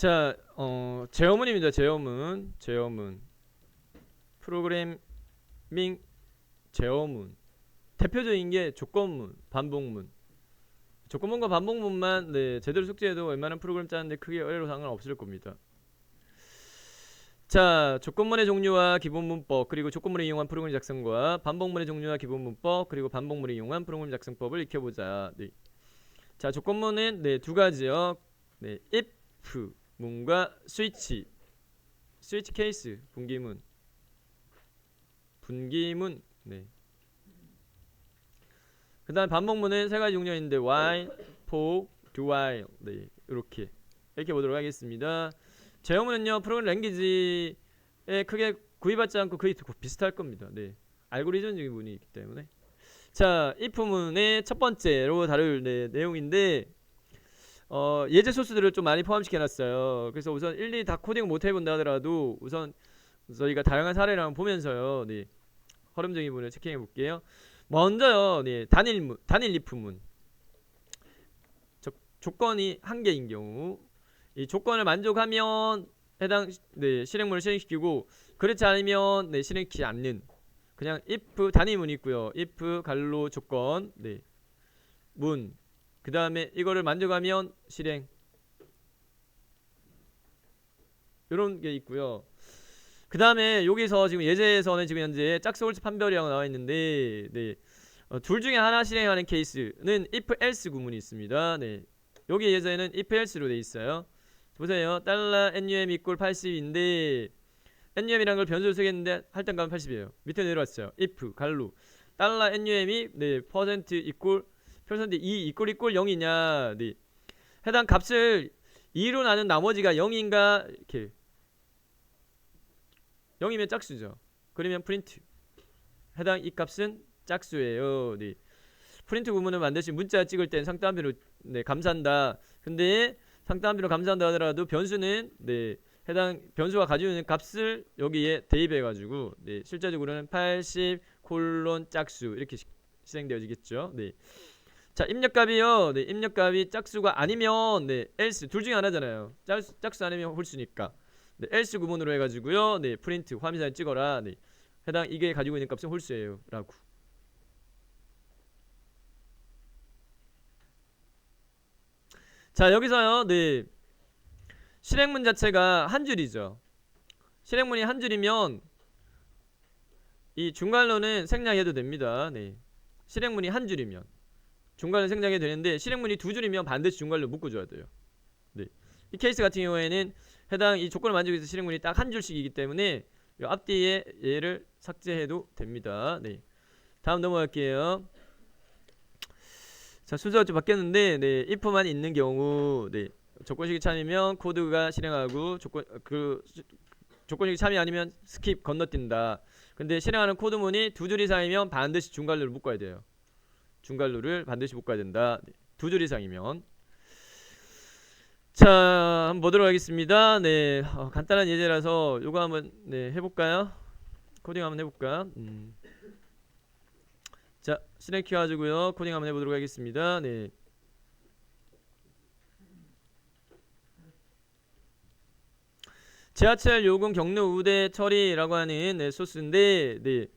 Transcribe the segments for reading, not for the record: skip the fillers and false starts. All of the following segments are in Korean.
자, 제어문입니다. 제어문. 프로그래밍 제어문. 대표적인 게 조건문, 반복문. 조건문과 반복문만 제대로 숙지해도 웬만한 프로그램 짜는데 크게 어려운 상관없을 겁니다. 자, 조건문의 종류와 기본 문법, 그리고 조건문을 이용한 프로그램 작성과 반복문의 종류와 기본 문법, 그리고 반복문을 이용한 프로그램 작성법을 익혀보자. 자, 조건문은 두 가지요. if 문과 스위치 케이스, 분기문. 그 다음 반복문은 세 가지 종류가 있는데 while, for, do while. 이렇게 보도록 하겠습니다. 제어문은요, 프로그램 랭귀지에 크게 구애받지 않고 거의 비슷할 겁니다. 알고리즘적인 문이 있기 때문에. 자, if문의 첫 번째로 다룰 내용인데 예제 소스들을 좀 많이 포함시켜 놨어요. 그래서 우선 일일이 다 코딩 못 해본다 하더라도 우선 저희가 다양한 사례를 한번 보면서요, 흐름적인 부분을 체킹해 볼게요. 먼저요, 단일 if문. 조건이 한 개인 경우, 이 조건을 만족하면 해당 실행문을 실행시키고, 그렇지 않으면 실행시키지 않는, 그냥 if 단위문이 있고요. if 갈로 조건 문, 그 다음에 이거를 만족하면 실행, 이런 게 있고요. 그 다음에 여기서 지금 예제에서는 지금 현재 짝수 홀수 판별이라고 나와 있는데 둘 중에 하나 실행하는 케이스는 if else 구문이 있습니다. 여기 예제는 if else로 돼 있어요. 보세요. $num equal 80인데 num이란 걸 변수로 쓰겠는데 할당값은 80이에요. 밑에 내려왔어요. if 갈로 $num이 퍼센트 equal %2 equal 0이냐, 해당 값을 2로 나눈 나머지가 0인가, 이렇게 0이면 짝수죠. 그러면 프린트, 해당 이 값은 짝수예요. 프린트 구문을 반드시 문자 찍을 땐 상따옴비로 감사한다. 근데 상따옴비로 감사한다 하더라도 변수는 해당 변수가 가지고 있는 값을 여기에 대입해 가지고 실제적으로는 80 콜론 짝수 이렇게 실행되어지겠죠. 자, 입력값이요. 입력값이 짝수가 아니면 else 둘 중에 하나잖아요. 짝수 아니면 홀수니까. else 구문으로 해가지고요. 프린트 화면사진 찍어라. 해당 이게 가지고 있는 값은 홀수예요. 라고. 자, 여기서요. 실행문 자체가 한 줄이죠. 실행문이 한 줄이면 이 중괄호는 생략해도 됩니다. 실행문이 한 줄이면 중괄호 생략해도 되는데 실행문이 두 줄이면 반드시 중괄호 묶어줘야 돼요. 이 케이스 같은 경우에는 해당 이 조건을 만족해서 위해서 실행문이 딱 한 줄씩이기 때문에 이 앞뒤에 얘를 삭제해도 됩니다. 다음 넘어갈게요. 자, 순서가 좀 바뀌었는데 if만 있는 경우 조건식이 참이면 코드가 실행하고 조건식이 참이 아니면 스킵 건너뛴다. 근데 실행하는 코드문이 두 줄 이상이면 반드시 중괄호를 묶어야 돼요. 중괄호를 반드시 묶어야 된다. 두 줄 이상이면. 자, 한번 보도록 하겠습니다. 간단한 예제라서 요거 한번 해볼까요? 코딩 한번 해볼까? 자, 실행 키워가지고요 코딩 한번 해보도록 하겠습니다. 지하철 요금 경로 우대 처리라고 하는 소스인데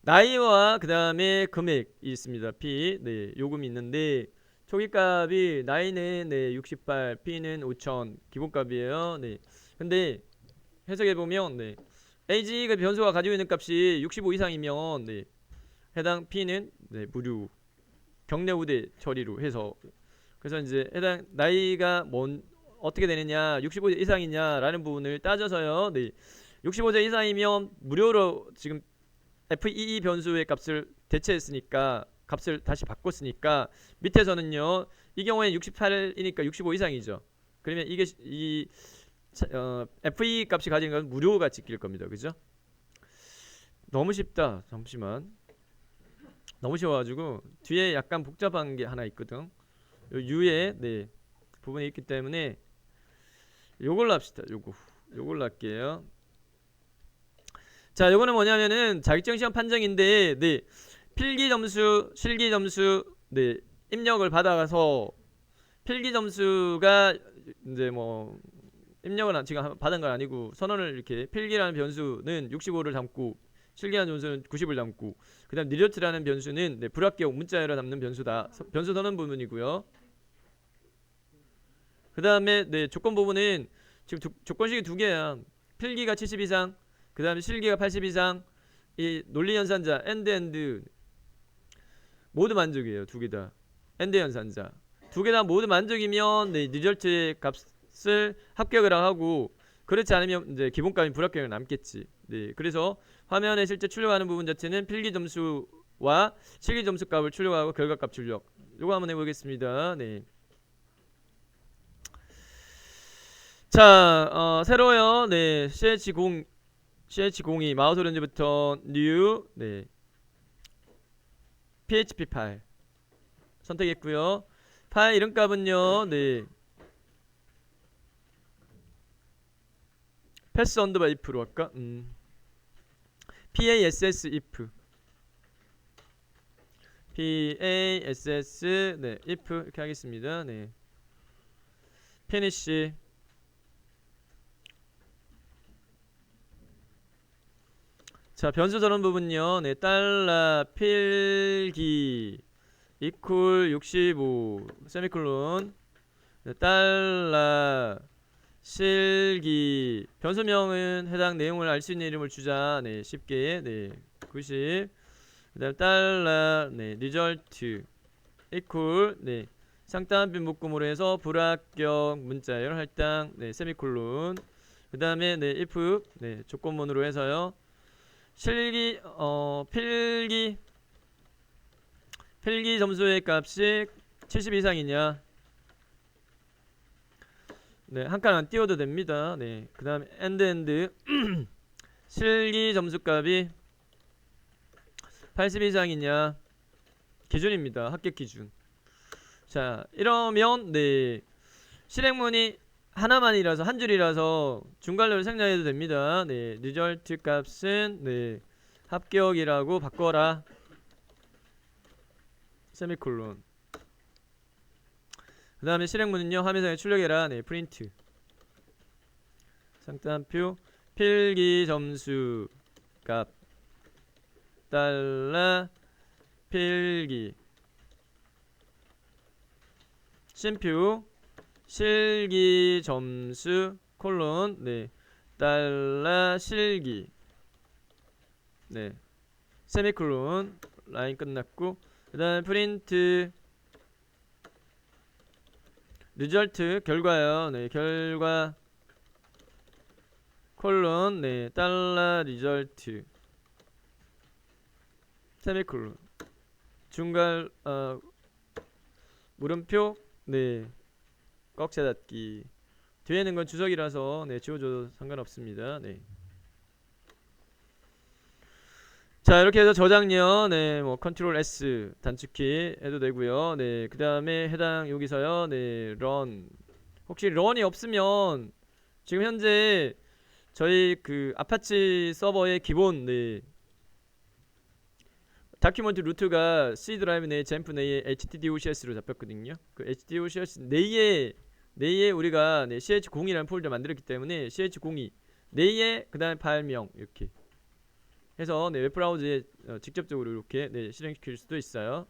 나이와 그 다음에 금액이 있습니다. P 요금이 있는데 초기값이 나이는 68, P는 5,000 기본값이에요. 근데 해석해보면 age 변수가 가지고 있는 값이 65 이상이면 해당 P는 무료 경내 우대 처리로 해서, 그래서 이제 해당 나이가 어떻게 되느냐, 65세 이상이냐라는 부분을 따져서요. 65세 이상이면 무료로 지금 FEE 변수의 값을 대체했으니까 값을 다시 바꿨으니까 밑에서는요 이 경우에 68이니까 65 이상이죠. 그러면 이게 FE 값이 가진 건 무료가 찍힐 겁니다. 그죠? 너무 쉽다. 잠시만. 너무 쉬워가지고 뒤에 약간 복잡한 게 하나 있거든. U에 부분이 있기 때문에 요걸로 합시다. 요걸로 할게요. 자, 요거는 뭐냐면은 자격증 시험 판정인데 필기 점수, 실기 점수 입력을 받아가서 필기 점수가 이제 뭐 입력을 지금 받은 건 아니고 선언을 이렇게 필기라는 변수는 65를 담고 실기라는 변수는 90을 담고 그다음 리저트라는 변수는 네, 불합격 문자열을 담는 변수다. 변수 선언 부분이고요. 그다음에 네, 조건 부분은 지금 조건식이 두 개야. 필기가 70 이상, 그다음에 실기가 80 이상. 이 논리 연산자 엔드 모두 만족이에요. 두 개 다. 엔드 연산자. 두 개 다 모두 만족이면 네, 리저트의 값을 합격을 하고 그렇지 않으면 이제 기본값이 불합격을 남겠지. 네. 그래서 화면에 실제 출력하는 부분 자체는 필기 점수와 실기 점수 값을 출력하고 결과값 출력. 요거 한번 해 보겠습니다. 네. 자, 새로요. 네. CH02 마우스 오른쪽부터 new 네. PHP 파일 선택했고요. 파일 이름값은요. 네. 패스 언더바 if로 할까? PASS if PASS 네 if 이렇게 하겠습니다. 네. finish 자 변수 전원 부분요. 네 달러 필기 equal 65 세미콜론 네, 달러 실기 변수명은 해당 내용을 알 수 있는 이름을 주자. 네 쉽게 네 90 그다음 달러 네 result equal 네 상단빈 묶음으로 해서 불합격 문자열 할당 네 세미콜론 그다음에 네 if 네 조건문으로 해서요. 실기 필기 점수의 값이 70 이상이냐 네, 한 칸 안 띄워도 됩니다. 네, 그 다음에 end 실기 점수값이 80 이상이냐 기준입니다. 합격 기준. 자, 이러면 네 실행문이 하나만이라서 한 줄이라서 중괄호를 생략해도 됩니다. 네, result 값은 네 합격이라고 바꿔라. 세미콜론. 그 다음에 실행문은요 화면상에 출력해라. 네 프린트 상단표 필기 점수 값 달러 필기 쉼표 실기 점수 콜론 네 달러 실기 네 세미콜론 라인 끝났고 그 다음에 프린트 리절트 결과요. 네 결과 콜론 네 달러 리절트 세미콜론 중괄 물음표 네 꺽쇠 닫기 뒤에 있는 건 주석이라서 네 지워줘도 상관없습니다. 네. 자 이렇게 해서 저장요. 네 뭐 컨트롤 S 단축키 해도 되고요. 네 그 다음에 해당 여기서요. 네 run 혹시 run이 없으면 지금 현재 저희 그 아파치 서버의 기본 네 다큐멘트 루트가 C 드라이브 내에 잼프 내에 HTDOCS로 잡혔거든요. 그 HTDOCS 내에 우리가 네, ch02라는 폴더 만들었기 때문에 ch02 내에 그 다음에 파일명 이렇게 해서 네, 웹브라우저에 직접적으로 이렇게 네, 실행시킬 수도 있어요.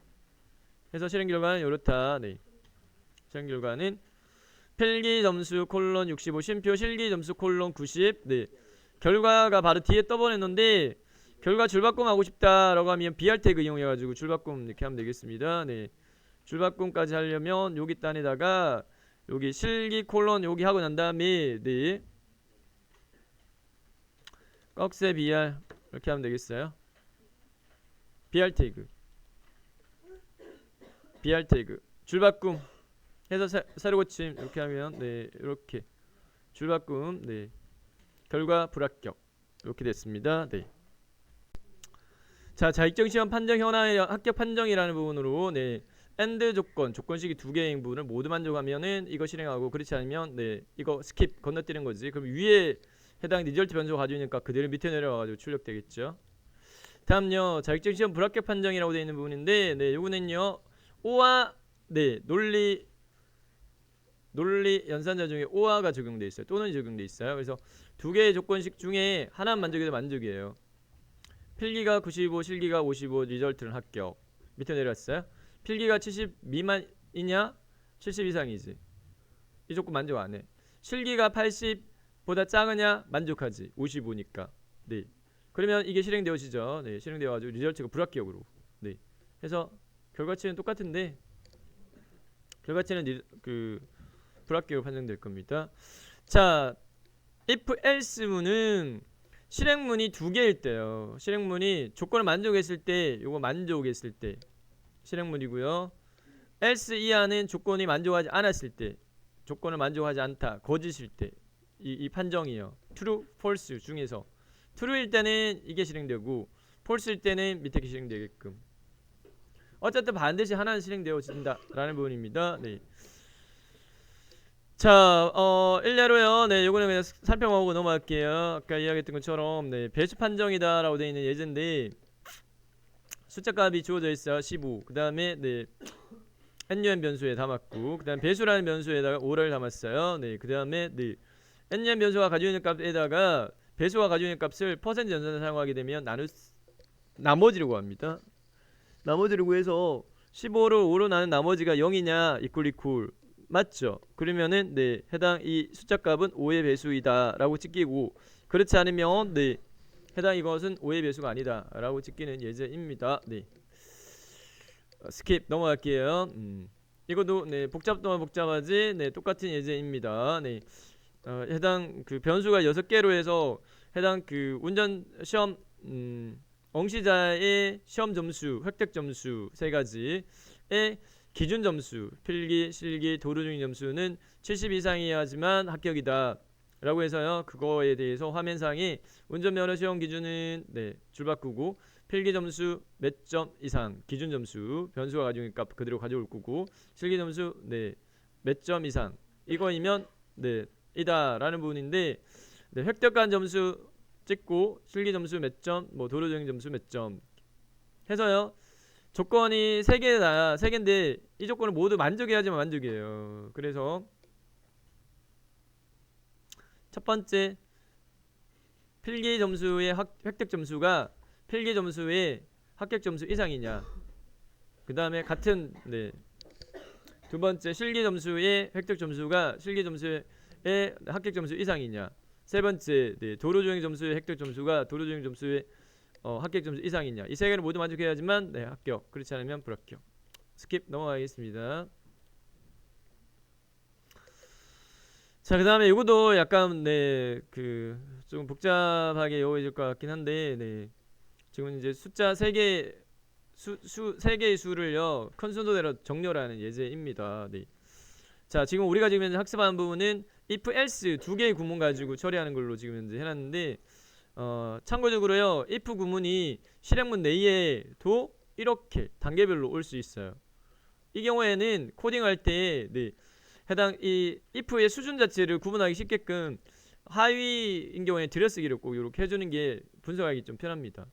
해서 실행 결과는 이렇다. 네. 실행 결과는 필기 점수 콜론 65 쉼표 실기 점수 콜론 90 네. 결과가 바로 뒤에 떠버렸는데 결과 줄바꿈 하고 싶다라고 하면 BR 태그 이용해가지고 줄바꿈 이렇게 하면 되겠습니다. 네. 줄바꿈까지 하려면 여기 단에다가 여기 실기 콜론 여기 하고 난 다음에 네. 꺽쇠 BR 이렇게 하면 되겠어요. BR 태그 BR 태그 줄바꿈 해서 새로 고침 이렇게 하면 네 이렇게 줄바꿈 네 결과 불합격 이렇게 됐습니다. 네. 자 자격증 시험 판정 현황의 합격 판정이라는 부분으로 네 AND 조건식이 두 개의 부분을 모두 만족하면은 이거 실행하고 그렇지 않으면 네 이거 스킵 건너뛰는 거지. 그럼 위에 해당 리절트 변수가 가지고 있으니까 그대로 밑에 내려와가지고 출력되겠죠. 다음요 자격증 시험 불합격 판정이라고 되어 있는 부분인데 네 요거는요 O와 네 논리 논리 연산자 중에 오화가 적용돼 있어요. 또는 적용돼 있어요. 그래서 두 개의 조건식 중에 하나는 만족이다 만족이에요. 필기가 95, 실기가 55, 리절트는 합격. 밑에 내려왔어요. 필기가 70 미만이냐? 70 이상이지. 이 조건 만족 안 해. 실기가 80보다 작으냐? 만족하지. 55니까. 네. 그러면 이게 실행되어지죠. 네, 실행되어가지고 리절트가 불합격으로. 네. 해서 결과치는 똑같은데 결과치는 불합격으로 판정될 겁니다. 자, if else문은 실행문이 두 개일 때요. 실행문이 조건을 만족했을 때, 요거 만족했을 때 실행문이고요. else 이하는 조건이 만족하지 않았을 때, 조건을 만족하지 않다, 거짓일 때, 이 판정이요. true, false 중에서 true일 때는 이게 실행되고 false일 때는 밑에 게 실행되게끔. 어쨌든 반드시 하나는 실행되어진다라는 부분입니다. 네. 자, 일례로요. 네, 요거는 그냥 살펴보고 넘어갈게요. 아까 이야기했던 것처럼 네, 배수 판정이다라고 되어 있는 예제인데 숫자 값이 주어져 있어요. 15. 그다음에 네, NUM 변수에 담았고, 그다음 배수라는 변수에다가 5를 담았어요. 네, 그다음에 네, NUM 변수가 가지고 있는 값에다가 배수가 가지고 있는 값을 퍼센트 연산을 사용하게 되면 나머지라고 합니다. 나머지를 해서 15를 5로 나눈 나머지가 0이냐 이퀄 맞죠? 그러면은 네, 해당 이 숫자 값은 5의 배수이다 라고 찍히고, 그렇지 않으면 네, 해당 이것은 5의 배수가 아니다 라고 찍히는 예제입니다. 네. 스킵 넘어갈게요. 이것도 네, 복잡하지 네, 똑같은 예제입니다. 네. 해당 그 변수가 6개로 해서 해당 그 운전 시험 응시자의 시험 점수, 획득 점수 세 가지의 기준 점수, 필기, 실기, 도루 중인 점수는 70 이상이어야 하지만 합격이다 라고 해서요. 그거에 대해서 화면상에 운전면허 시험 기준은 네, 줄 바꾸고 필기 점수 몇 점 이상, 기준 점수 변수가 가지고 있는 값 그대로 가져올 거고, 실기 점수 네, 몇 점 이상 이거이면 네, 이다 라는 부분인데, 네, 획득한 점수 찍고 실기 점수 몇 점, 뭐 도로 주행 점수 몇 점 해서요. 조건이 3개인데 이 조건을 모두 만족해야지만 만족이에요. 그래서 첫 번째, 필기 점수의 획득 점수가 필기 점수의 합격 점수 이상이냐. 그 다음에 같은 네, 두 번째, 실기 점수의 획득 점수가 실기 점수의 합격 점수 이상이냐. 세 번째, 네, 도로주행 점수의 획득 점수가 도로주행 점수의 합격 점수 이상이냐. 이 세 개를 모두 만족해야지만 네, 합격. 그렇지 않으면 불합격. 스킵 넘어가겠습니다. 자, 그 다음에 이것도 약간 네, 그 조금 복잡하게 이어질 것 같긴 한데 네, 지금 이제 숫자 3개 세 개의 수를요 큰 순서대로 정렬하는 예제입니다. 네. 자, 지금 우리가 지금 현재 학습하는 부분은 if else 두 개의 구문 가지고 처리하는 걸로 지금 현재 해놨는데, 참고적으로요 if 구문이 실행문 내에도 이렇게 단계별로 올 수 있어요. 이 경우에는 코딩할 때 네, 해당 이 if의 수준 자체를 구분하기 쉽게끔 하위인 경우에 들여쓰기를 꼭 이렇게 해주는 게 분석하기 좀 편합니다.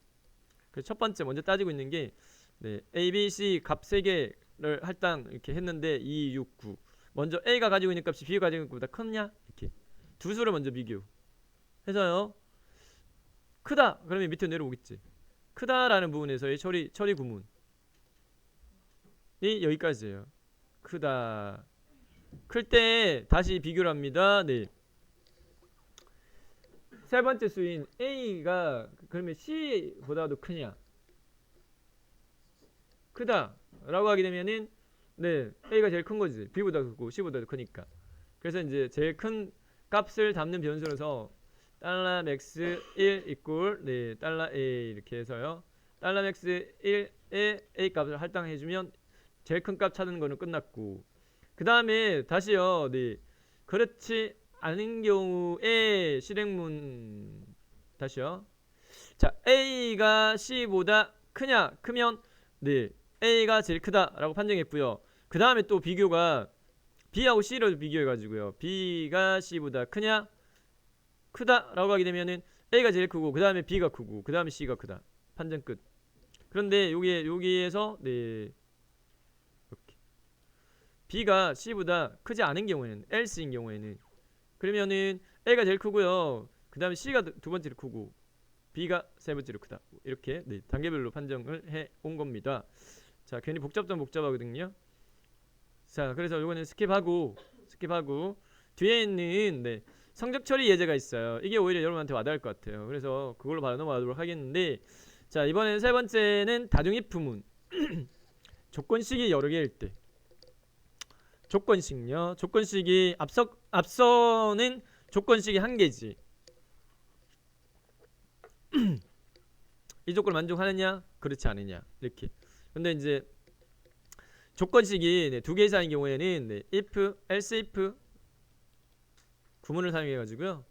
그래서 첫 번째 먼저 따지고 있는 게 네, A, B, C 값 3개를 할당 이렇게 했는데 2, 6, 9. 먼저 A가 가지고 있는 값이 B가 가지고 있는 것보다 크냐? 이렇게 두 수를 먼저 비교 해서요. 크다 그러면 밑에 내려오겠지. 크다라는 부분에서의 처리 구문이 여기까지예요. 크다. 클 때 다시 비교를 합니다. 네. 세 번째 수인 A가 그러면 C보다도 크냐? 크다 라고 하게 되면은 네, A가 제일 큰 거지. B보다 크고 C보다도 크니까. 그래서 이제 제일 큰 값을 담는 변수로서 $max 1 이꼴 네, $a 이렇게 해서요. $max 1에 A 값을 할당해주면 제일 큰 값 찾는 거는 끝났고, 그 다음에 다시요. 네, 그렇지 않은 경우에 실행문 다시요. 자, A가 C보다 크냐? 크면 네, A가 제일 크다라고 판정했고요. 그 다음에 또 비교가 B하고 C로 비교해가지고요. B가 C보다 크냐? 크다라고 하게 되면은 A가 제일 크고 그 다음에 B가 크고 그 다음에 C가 크다. 판정 끝. 그런데 여기에서 네, 이렇게 B가 C보다 크지 않은 경우에는 else인 경우에는 그러면은 A가 제일 크고요. 그 다음에 C가 두 번째로 크고 B가 세 번째로 크다. 이렇게 네, 단계별로 판정을 해 온 겁니다. 자, 괜히 복잡하거든요. 자, 그래서 요거는 스킵하고 뒤에 있는 네, 성적 처리 예제가 있어요. 이게 오히려 여러분한테 와닿을 것 같아요. 그래서 그걸로 바로 넘어가도록 하겠는데, 자, 이번엔 세 번째는 다중이프문. 조건식이 여러 개일 때. 조건식요. 조건식이 앞서는 조건식이 한 개지. 이 조건을 만족하느냐, 그렇지 않느냐 이렇게. 근데 이제 조건식이 네, 두 개 이상인 경우에는 네, if, else if 구문을 사용해 가지고요.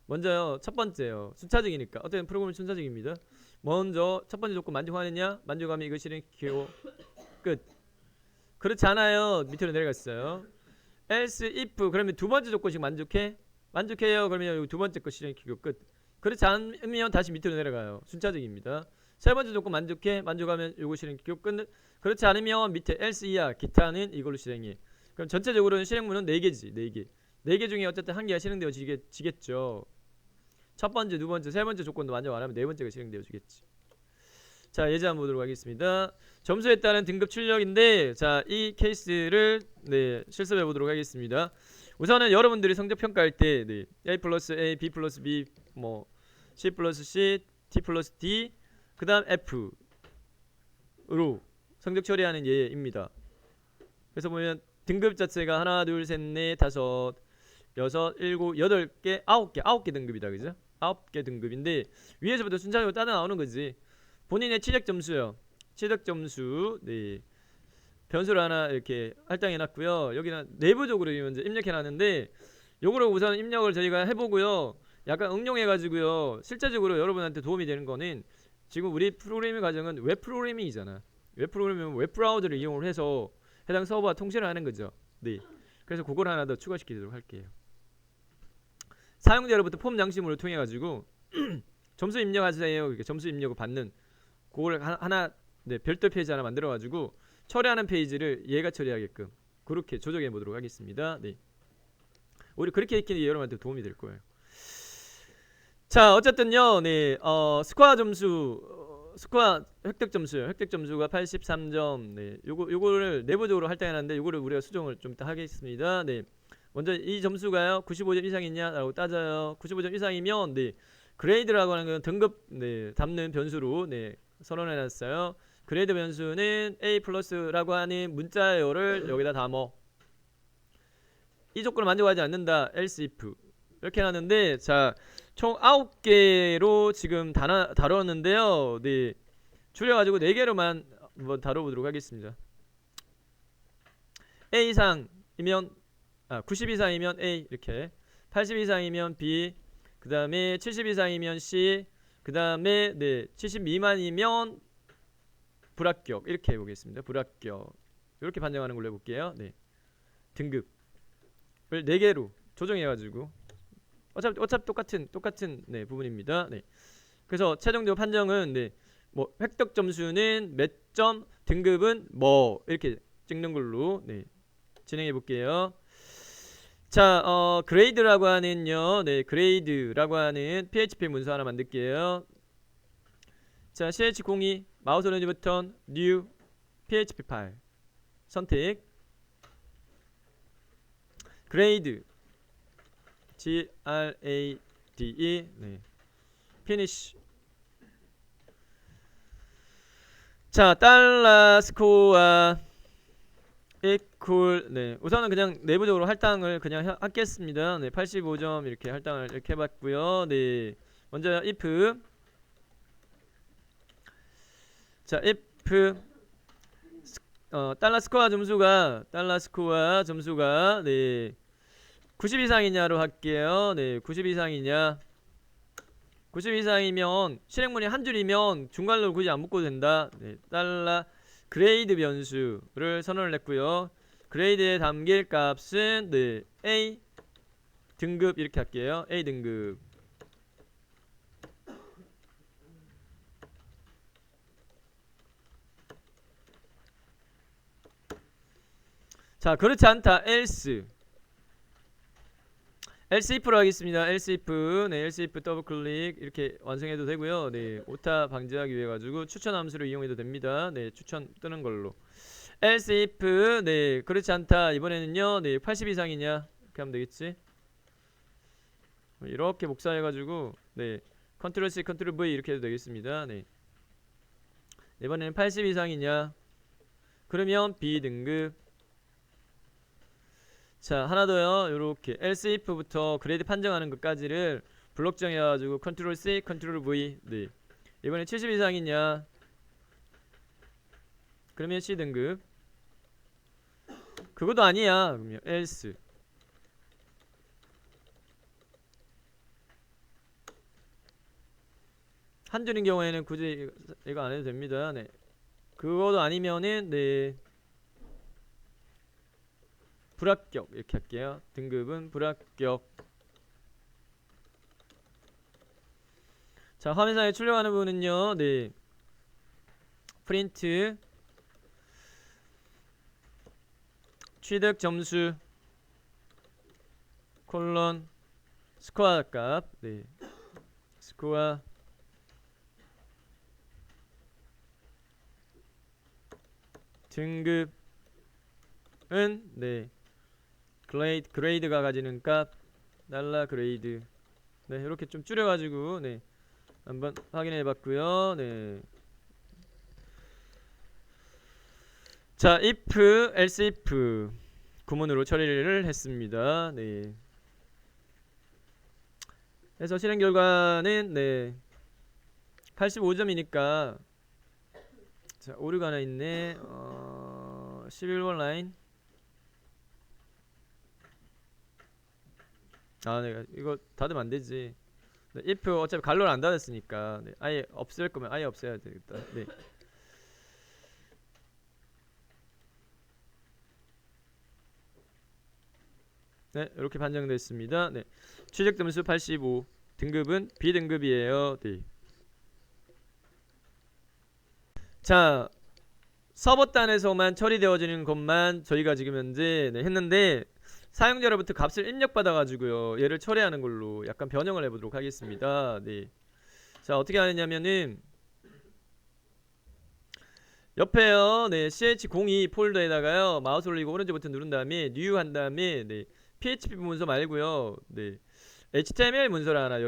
먼저요, 첫 번째요. 순차적이니까 어떤 프로그램은 순차적입니다. 먼저 첫 번째 조건 만족하느냐, 만족하면 이거 실행시키고 끝. 그렇지 않아요. 밑으로 내려갔어요. else if 그러면 두 번째 조건씩 만족해요. 그러면 두 번째 거 실행시키고 끝. 그렇지 않으면 다시 밑으로 내려가요. 순차적입니다. 세 번째 조건 만족하면 요거 실행시키고 끝. 그렇지 않으면 밑에 else 이하 기타는 이걸로 실행해. 그럼 전체적으로는 실행문은 4개지. 4개. 4개 중에 어쨌든 한 개가 실행되어지겠죠. 첫 번째, 두 번째, 세 번째 조건도 만족 안 하면 네 번째가 실행되어지겠지. 자, 예제 한번 보도록 하겠습니다. 점수에 따른 등급 출력인데, 자, 이 케이스를 네, 실습해 보도록 하겠습니다. 우선은 여러분들이 성적 평가할 때 네, A 플러스 A, B 플러스 B, 뭐 C 플러스 C, T 플러스 D, 그 다음 F로 성적 처리하는 예입니다. 그래서 보면 등급 자체가 하나, 둘, 셋, 넷, 다섯, 여섯, 일곱, 여덟 개, 아홉 개 등급이다, 그죠? 9개 등급인데 위에서부터 순차적으로 따라 나오는 거지. 본인의 취득 점수요. 취득 점수, 네. 변수를 하나 이렇게 할당해놨고요. 여기는 내부적으로 이제 입력해놨는데, 요거를 우선 입력을 저희가 해보고요. 약간 응용해가지고요. 실제적으로 여러분한테 도움이 되는 거는 지금 우리 프로그래밍 과정은 웹 프로그래밍이잖아. 웹 프로그래밍은 웹 브라우저를 이용을 해서 해당 서버와 통신을 하는 거죠. 네. 그래서 그걸 하나 더 추가시키도록 할게요. 사용자로부터 폼 양식물을 통해 가지고 점수 입력하세요. 이렇게 점수 입력을 받는 그걸 하나 네, 별도 페이지 하나 만들어 가지고 처리하는 페이지를 얘가 처리하게끔 그렇게 조정해 보도록 하겠습니다. 네. 우리 그렇게 익히는 게 여러분한테 도움이 될 거예요. 자, 어쨌든요. 네. 스코어 점수 스코어 획득 점수요. 획득 점수가 83점. 네. 요거를 내부적으로 할당해 놨는데 요거를 우리가 수정을 좀 이따 하겠습니다. 네. 먼저 이 점수가요 95점 이상이냐라고 따져요. 95점 이상이면 네 그레이드라고 하는 건 등급 네 담는 변수로 네 선언해놨어요. 그레이드 변수는 A 플러스라고 하는 문자열을 여기다 담어. 이 조건을 만족하지 않는다. else if 이렇게 해놨는데 자 총 9개로 지금 다뤘는데요. 네 줄여가지고 4개로만 한번 다뤄보도록 하겠습니다. A 이상이면 90 이상이면 A 이렇게 80 이상이면 B 그 다음에 70 이상이면 C 그 다음에 네 70 미만이면 불합격 이렇게 해보겠습니다. 불합격 이렇게 판정하는 걸로 해볼게요. 네 등급을 4개로 조정해가지고 어차피 똑같은 네 부분입니다. 네 그래서 최종적으로 판정은 네 뭐 획득 점수는 몇 점 등급은 뭐 이렇게 찍는 걸로 네 진행해 볼게요. 자, 그레이드라고 하는요. 네, 그레이드라고 하는 PHP 문서 하나 만들게요. 자, ch02 마우스 오른쪽 버튼 new PHP 파일 선택. 그레이드 grade 네. finish. 자, 달러 스코어 equal 네 우선은 그냥 내부적으로 할당을 그냥 하겠습니다. 네 85점 이렇게 할당을 이렇게 해봤고요. 네 먼저 if 자 if 달러 스코어 점수가 네 90 이상이냐로 할게요. 네 90 이상이냐 90 이상이면 실행문이 한 줄이면 중괄호를 굳이 안 묶어도 된다. 네 달러 그레이드 변수를 선언을 했고요. 그레이드에 담길 값은 네, A 등급 이렇게 할게요. A 등급. 자, 그렇지 않다. else if로 하겠습니다. else if. 네, else if 더블 클릭 이렇게 완성해도 되고요. 네, 오타 방지하기 위해 가지고 추천 함수를 이용해도 됩니다. 네, 추천 뜨는 걸로. else if. 네, 그렇지 않다. 이번에는요. 네, 80 이상이냐? 이렇게 하면 되겠지? 이렇게 복사해 가지고 네, 컨트롤 C, 컨트롤 V 이렇게 해도 되겠습니다. 네. 이번에는 80 이상이냐? 그러면 B등급. 자, 하나 더요. 요렇게 else if부터 그레이드 판정하는 것까지를 블록 정해가지고 컨트롤 C, 컨트롤 V. 네. 이번에 70 이상이냐? 그러면 C등급. 그것도 아니야. 그러면 else. 한 줄인 경우에는 굳이 이거 안 해도 됩니다. 네. 그것도 아니면은 네. 불합격 이렇게 할게요. 등급은 불합격. 자, 화면상에 출력하는 부분은요. 네. 프린트 취득 점수 콜론 스코어 값. 네. 스코어 등급은 네. 그레이드가 가지는 값 달러 그레이드. 네, 이렇게 좀 줄여가지고 네 한번 확인해봤고요. 네. 자, if, else if 구문으로 처리를 했습니다. 네. 그래서 실행 결과는 네 85점이니까 자, 오류가 하나 있네. 11번 라인. 아, 네, 이거 닫으면 안 되지. 네, if 어차피 갈로를 안 닫았으니까 네, 아예 없앨 거면 아예 없애야 되겠다. 네. 네, 이렇게 판정됐습니다. 네. 취득 점수 85. 등급은 B등급이에요. 네. 자, 서버단에서만 처리되어지는 것만 저희가 지금 현재 네, 했는데 사용자로부터 값을 입력받아 가지고요 얘를 처리하는 걸로 약간 변형을 해보도록 하겠습니다. 네. 자, 어떻게 하느냐면은 옆에요 네 ch02 폴더에다가요 마우스 올리고 오른쪽 버튼 누른 다음에 new 한 다음에 네 php 문서 말고요 네 html 문서를 하나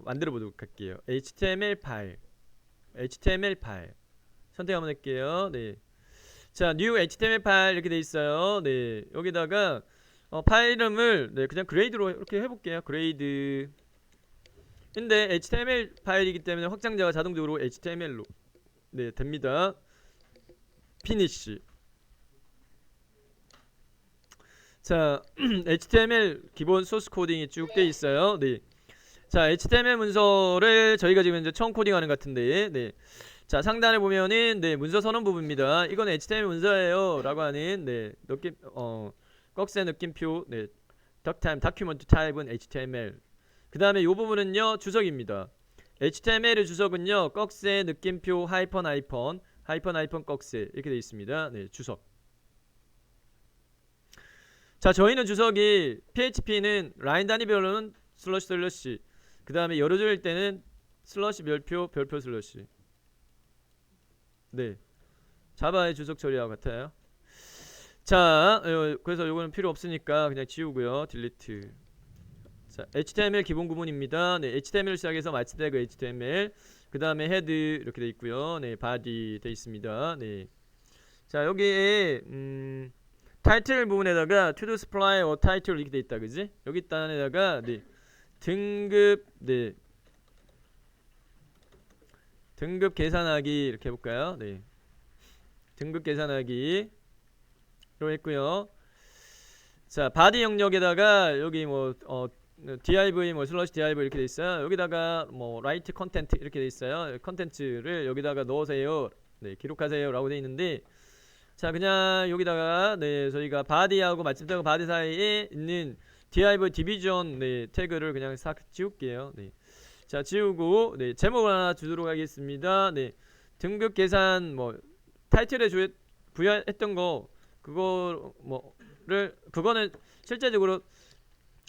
만들어 보도록 할게요. html 파일 선택 한번 할게요. 네. 자, new html 파일 이렇게 돼 있어요. 네. 여기다가 파일 이름을 네, 그냥 그레이드로 이렇게 해볼게요. 그레이드. 근데 HTML 파일이기 때문에 확장자가 자동적으로 HTML로 네 됩니다. 피니시. 자, HTML 기본 소스 코딩이 쭉 돼 있어요. 네. 자, HTML 문서를 저희가 지금 이제 처음 코딩하는 것 같은데, 네. 자, 상단에 보면은 네 문서 선언 부분입니다. 이건 HTML 문서예요라고 하는 네 느낌 꺽쇠 느낌표 네 덕타임 다큐먼트 타입은 HTML. 그 다음에 요 부분은요 주석입니다. HTML의 주석은요 꺽쇠 느낌표 하이펀 꺽쇠 이렇게 되어 있습니다. 네, 주석. 자, 저희는 주석이 PHP는 라인 단위별로는 슬러시 그 다음에 여러 줄일 때는 슬러시 별표 슬러시. 네, 자바의 주석 처리와 같아요. 자, 그래서 요거는 필요 없으니까 그냥 지우고요. 딜리트. 자, HTML 기본 구문입니다. 네, HTML 시작해서 마치 태그 HTML. 그 다음에 헤드 이렇게 돼 있고요. 네, 바디 돼 있습니다. 네. 자, 여기에 타이틀 부분에다가 to display or title 이렇게 돼 있다, 그지? 여기 단에다가 네, 등급 네, 등급 계산하기 이렇게 해볼까요? 네, 등급 계산하기. 했고요. 자, 바디 영역에다가 여기 뭐 div 뭐 슬러시 div 이렇게 돼 있어요. 여기다가 뭐 write content 이렇게 돼 있어요. 컨텐츠를 여기다가 넣으세요. 네, 기록하세요라고 돼 있는데, 자, 그냥 여기다가 네 저희가 바디하고 마침표하고 바디 사이에 있는 div 디비전 네 태그를 그냥 싹 지울게요. 네, 자, 지우고 네 제목을 하나 주도록 하겠습니다. 네, 등급 계산 뭐 타이틀에 부여했던 거 그거 뭐 그거는 실제적으로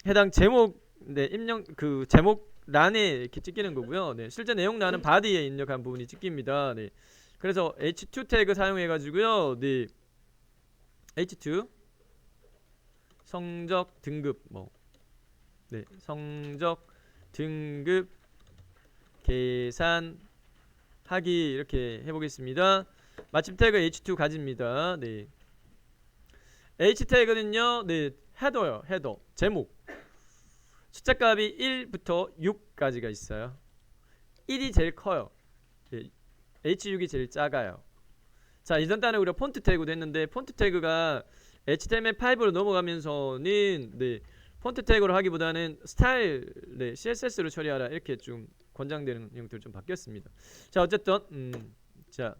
해당 제목 네, 입력 그 제목란에 이렇게 찍히는 거고요. 네, 실제 내용란은 바디에 입력한 부분이 찍힙니다. 네. 그래서 h2 태그 사용해 가지고요. 네. h2 성적 등급 뭐 네, 성적 등급 계산하기 이렇게 해 보겠습니다. 마침 태그 h2 가집니다. 네. h 태그는요. 네, 헤더요. 헤더. 제목. 숫자 값이 1부터 6까지가 있어요. 1이 제일 커요. 네, h6이 제일 작아요. 자, 이전 단에 우리가 폰트 태그도 했는데 폰트 태그가 HTML5로 넘어가면서는 네, 폰트 태그로 하기보다는 스타일 네, CSS로 처리하라 이렇게 좀 권장되는 내용들 좀 바뀌었습니다. 자, 어쨌든 자,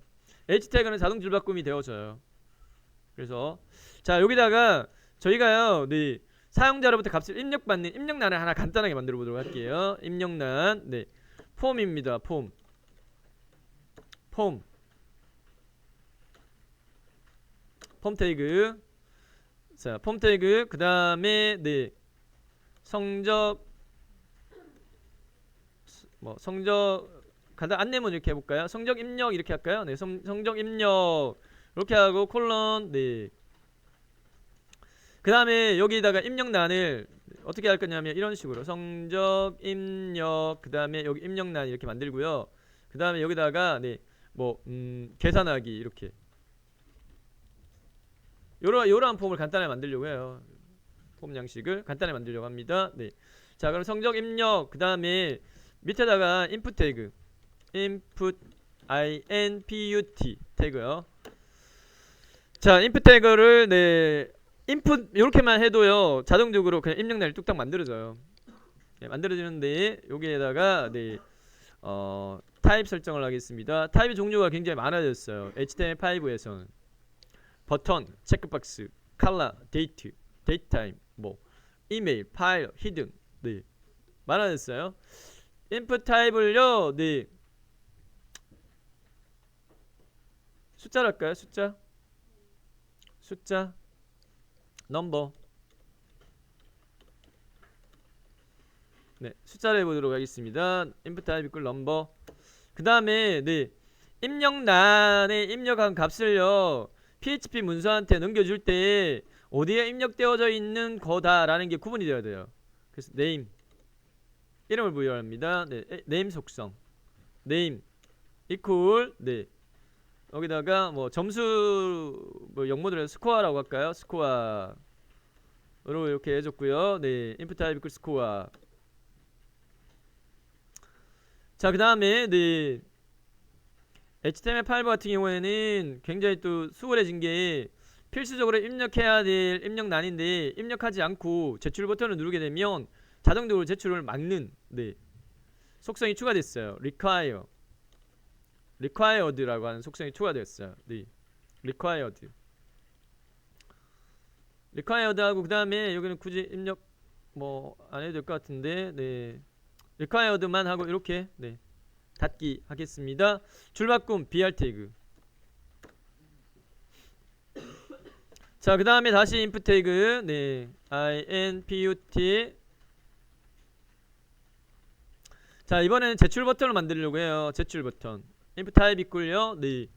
H 태그는 자동 줄바꿈이 되어져요. 그래서 자, 여기다가 저희가요, 네, 사용자로부터 값을 입력받는 입력란을 하나 간단하게 만들어 보도록 할게요. 입력란, 네, 폼입니다. 폼. 폼 태그. 자, 폼 태그. 그 다음에 네, 성적 뭐 성적 간단 안내문 이렇게 해볼까요? 성적 입력 이렇게 할까요? 네, 성적 입력 이렇게 하고 콜론. 네. 그 다음에 여기다가 입력란을 어떻게 할 거냐면 이런 식으로 성적 입력 그 다음에 여기 입력란 이렇게 만들고요. 그 다음에 여기다가 네, 뭐 계산하기 이렇게 요러한 폼을 간단하게 만들려고 해요. 폼 양식을 간단하게 만들려고 합니다. 네. 자, 그럼 성적 입력 그 다음에 밑에다가 input 태그 input input 태그요. 자, input 태그를 네, input 이렇게만 해도요 자동적으로 그냥 입력란을 뚝딱 만들어져요. 네, 만들어지는데 여기에다가 네, 타입 설정을 하겠습니다. 타입의 종류가 굉장히 많아졌어요. HTML5에서는 버튼, 체크박스, 컬러, 데이트, 데이트타임, 뭐 이메일, 파일, 히든 네, 많아졌어요. 인풋 타입을요, 네, 숫자로 할까요? 숫자, 넘버. 네, 숫자로 해보도록 하겠습니다. 인풋 타입 이퀄 넘버. 그 다음에 네, 입력란에 입력한 값을요 PHP 문서한테 넘겨줄 때 어디에 입력되어져 있는 거다라는 게 구분이 되어야 돼요. 그래서 name 이름을 부여합니다. 네, name 속성 name equal 네, 여기다가 뭐 점수 뭐 영모드로 스코어라고 할까요? 스코어로 이렇게 해줬고요. 네, input type equal 스코어. 자, 그 다음에 네, HTML5 같은 경우에는 굉장히 또 수월해진 게 필수적으로 입력해야 될 입력란인데 입력하지 않고 제출 버튼을 누르게 되면 자동적으로 제출을 막는 네, 속성이 추가됐어요. required라고 하는 속성이 추가되었어요. 네, required하고 그 다음에 여기는 굳이 입력 뭐 안 해도 될 것 같은데 네, required만 하고 이렇게 네, 닫기 하겠습니다. 줄바꿈 br 태그. 자, 그 다음에 다시 input 태그 네, input. 자, 이번에는 제출 버튼을 만들려고 해요. 제출 버튼 input type 있고요. 네,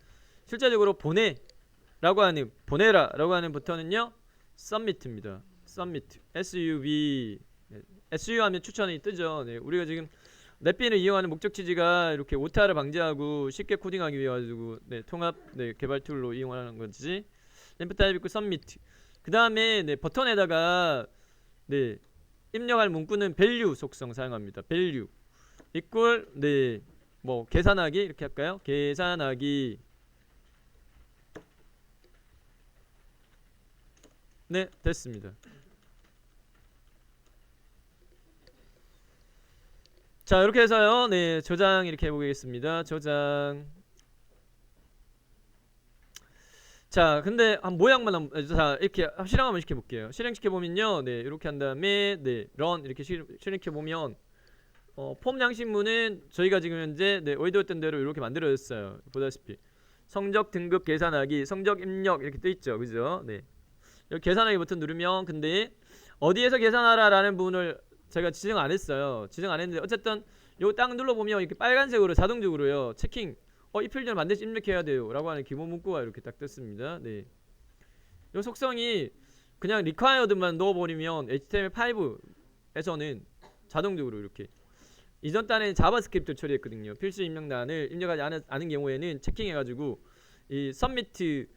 실제적으로 보내라고 하는 보내라라고 하는 버튼은요 submit입니다. submit sub 네, su 하면 추천이 뜨죠. 네, 우리가 지금 넷빈을 이용하는 목적 취지가 이렇게 오타를 방지하고 쉽게 코딩하기 위해 가지고 네, 통합 네, 개발 툴로 이용하는 거지. input type 있고 submit. 그 다음에 네, 버튼에다가 네, 입력할 문구는 value 속성 사용합니다. value equal 네, 뭐 계산하기 이렇게 할까요? 계산하기. 네, 됐습니다. 자, 이렇게 해서요. 네, 저장 이렇게 해보겠습니다. 저장. 자, 근데 한 모양만 자, 이렇게 실행 한번 시켜볼게요. 실행시켜 보면요, 네, 이렇게 한 다음에 네, run 이렇게 실행시켜 보면 폼 양식문은 저희가 지금 현재 네, 의도했던 대로 이렇게 만들어졌어요. 보다시피 성적 등급 계산하기, 성적 입력 이렇게 떠 있죠, 그죠? 네, 여기 계산하기 버튼 누르면 근데 어디에서 계산하라라는 부분을 제가 지정 안 했어요. 지정 안 했는데 어쨌든 요거 딱 눌러보면 이렇게 빨간색으로 자동적으로요 체킹 이 필드를 반드시 입력해야 돼요 라고 하는 기본 문구가 이렇게 딱 떴습니다. 네. 요 속성이 그냥 required만 넣어버리면 HTML5에서는 자동적으로 이렇게 이전 단에는 자바스크립트 처리했거든요. 필수 입력란을 입력하지 않은 경우에는 체킹해가지고 이 submit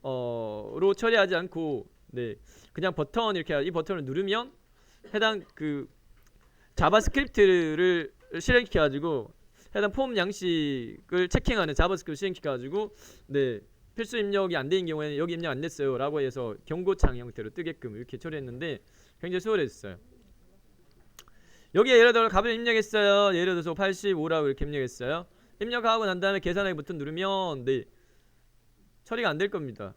로 처리하지 않고 네 그냥 버튼 이렇게 이 버튼을 누르면 해당 그 자바스크립트를 실행시켜가지고 해당 폼 양식을 체킹하는 자바스크립트 실행시켜가지고 네 필수 입력이 안 되는 경우에는 여기 입력 안 됐어요 라고 해서 경고창 형태로 뜨게끔 이렇게 처리했는데 굉장히 수월했어요. 여기에 예를 들어 값을 입력했어요. 예를 들어서 85라고 이렇게 입력했어요. 입력하고 난 다음에 계산하기 버튼 누르면 네 처리가 안 될 겁니다.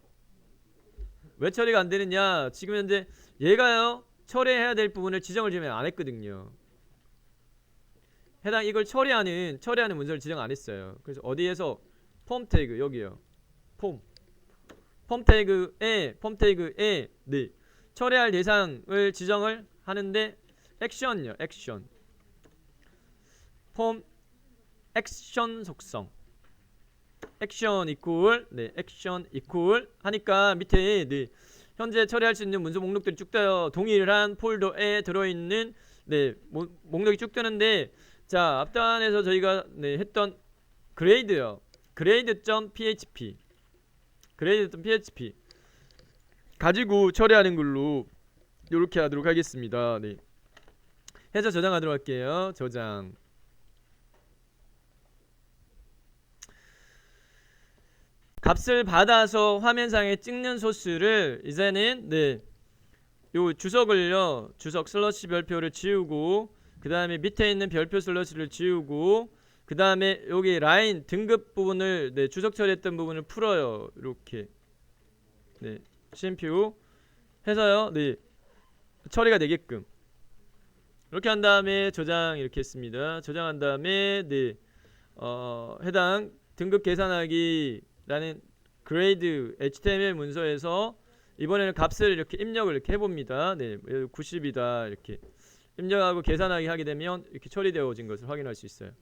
왜 처리가 안 되느냐? 지금 현재 얘가요 처리해야 될 부분을 지정을 지금 안 했거든요. 해당 이걸 처리하는 문서를 지정 안 했어요. 그래서 어디에서 폼 태그 여기요. 폼 태그에 네 처리할 대상을 지정을 하는데 액션이요. 액션 폼 액션 속성 액션 이퀄 네 액션 이퀄 하니까 밑에 네 현재 처리할 수 있는 문서 목록들이 쭉 떠요. 동일한 폴더에 들어있는 네 목록이 쭉 뜨는데 자 앞단에서 저희가 네 했던 그레이드요. grade.php 가지고 처리하는 걸로 이렇게 하도록 하겠습니다. 네 해서 저장하도록 할게요. 저장 값을 받아서 화면상에 찍는 소스를 이제는 네 요 주석을요 주석 슬러시 별표를 지우고 그 다음에 밑에 있는 별표 슬러시를 지우고 그 다음에 여기 라인 등급 부분을 네 주석 처리했던 부분을 풀어요. 이렇게 네 CMPU 해서요 네 처리가 되게끔 이렇게 한 다음에 저장 이렇게 했습니다. 저장한 다음에 네 해당 등급 계산하기라는 그레이드 HTML 문서에서 이번에는 값을 이렇게 입력을 이렇게 해봅니다. 네 90이다 이렇게 입력하고 계산하기 하게 되면 이렇게 처리되어진 것을 확인할 수 있어요.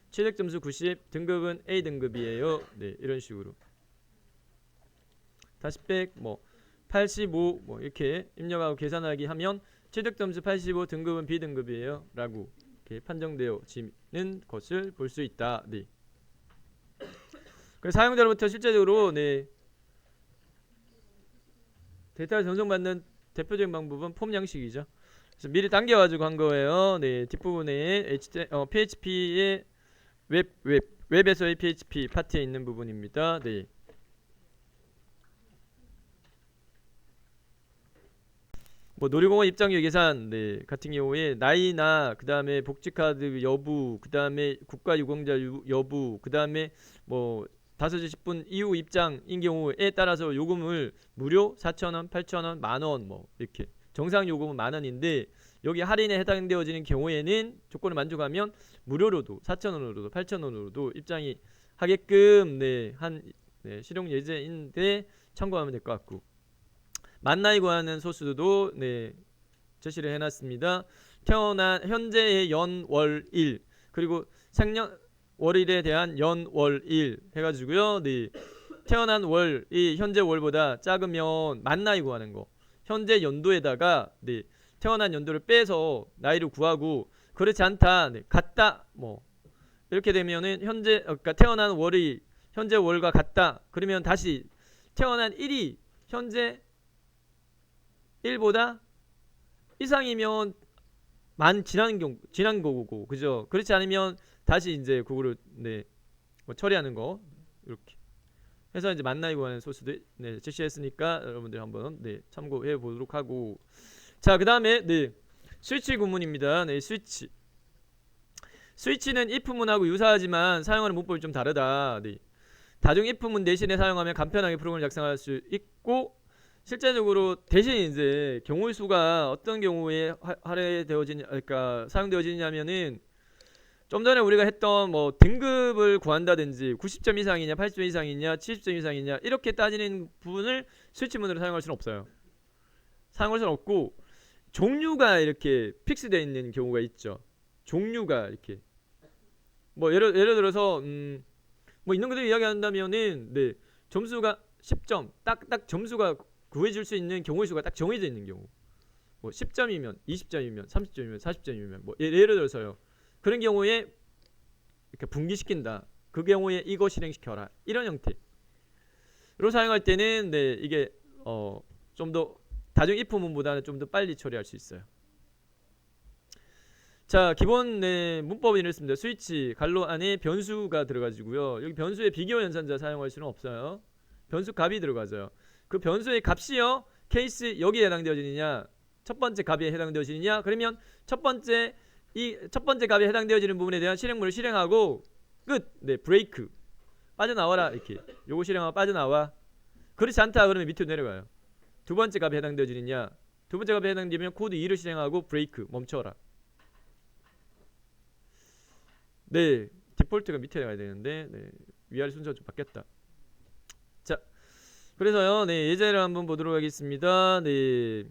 취득 점수 90 등급은 A 등급이에요. 네 이런 식으로 다시 백 뭐 85 뭐 이렇게 입력하고 계산하기 하면 취득 점수 85 등급은 B 등급이에요 라고 이렇게 판정되어지는 것을 볼 수 있다. 네. 그래서 사용자로부터 실제적으로 네 데이터를 전송받는 대표적인 방법은 폼 양식이죠. 그래서 미리 당겨가지고 한 거예요. 네 뒷부분에 PHP의 웹에서의 PHP 파트에 있는 부분입니다. 네. 뭐 놀이공원 입장료 계산 네 같은 경우에 나이나 그 다음에 복지카드 여부 그 다음에 국가유공자 여부 그 다음에 뭐 5시 10분 이후 입장인 경우에 따라서 요금을 무료 4,000원 8,000원 만원 뭐 이렇게 정상 요금은 만원인데 여기 할인에 해당되어지는 경우에는 조건을 만족하면 무료로도 4,000원으로도 8,000원으로도 입장이 하게끔 네 한 네, 실용 예제인데 참고하면 될 것 같고 만나이 구하는 소스도 네 제시를 해놨습니다. 태어난 현재의 연월일 그리고 생년 월일에 대한 연월일 해가지고요. 네 태어난 월이 현재 월보다 작으면 만나이 구하는 거. 현재 연도에다가 네 태어난 연도를 빼서 나이를 구하고 그렇지 않다 네, 같다 뭐 이렇게 되면은 현재 그러니까 태어난 월이 현재 월과 같다 그러면 다시 태어난 일이 현재 1보다 이상이면 지난 거고 그죠? 그렇지 않으면 다시 이제 그거를 네 뭐 처리하는 거 이렇게 해서 이제 만나이 구하는 소스도 네 제시했으니까 여러분들 한번 네 참고해 보도록 하고 자 그다음에 네 스위치 구문입니다. 네 스위치는 if문하고 유사하지만 사용하는 문법이 좀 다르다. 네 다중 if문 대신에 사용하면 간편하게 프로그램을 작성할 수 있고 실제적으로 대신 이제 경우의 수가 어떤 경우에 그러니까 사용되어지냐면은 좀 전에 우리가 했던 뭐 등급을 구한다든지 90점 이상이냐 80점 이상이냐 70점 이상이냐 이렇게 따지는 부분을 스위치문으로 사용할 수는 없어요. 사용할 수는 없고 종류가 이렇게 픽스되어 있는 경우가 있죠. 종류가 이렇게 뭐 예를 들어서 뭐 있는 그대로 이야기한다면은 네 점수가 10점 딱 점수가 구해줄 수 있는 경우의 수가 딱 정해져 있는 경우 뭐 10점이면 20점이면 30점이면 40점이면 뭐 예를 들어서요 그런 경우에 이렇게 분기시킨다 그 경우에 이거 실행시켜라 이런 형태로 사용할 때는 네 이게 좀 더 다중 if문보다는 좀 더 빨리 처리할 수 있어요. 자 기본 네 문법은 이렇습니다. 스위치 갈로 안에 변수가 들어가지고요. 여기 변수에 비교 연산자 사용할 수는 없어요. 변수 값이 들어가죠. 그 변수의 값이요 케이스 여기에 해당되어지느냐 첫 번째 값에 해당되어지느냐 그러면 첫 번째 값에 해당되어지는 부분에 대한 실행문을 실행하고 끝. 네 브레이크 빠져나와라 이렇게 요거 실행하고 빠져나와. 그렇지 않다 그러면 밑으로 내려가요. 두 번째 값에 해당되어지느냐 두 번째 값에 해당되면 코드 2를 실행하고 브레이크 멈춰라. 네 디폴트가 밑에 가야 되는데 네, 위아래 순서가 좀 바뀌었다. 자 그래서요 네 예제를 한번 보도록 하겠습니다. 네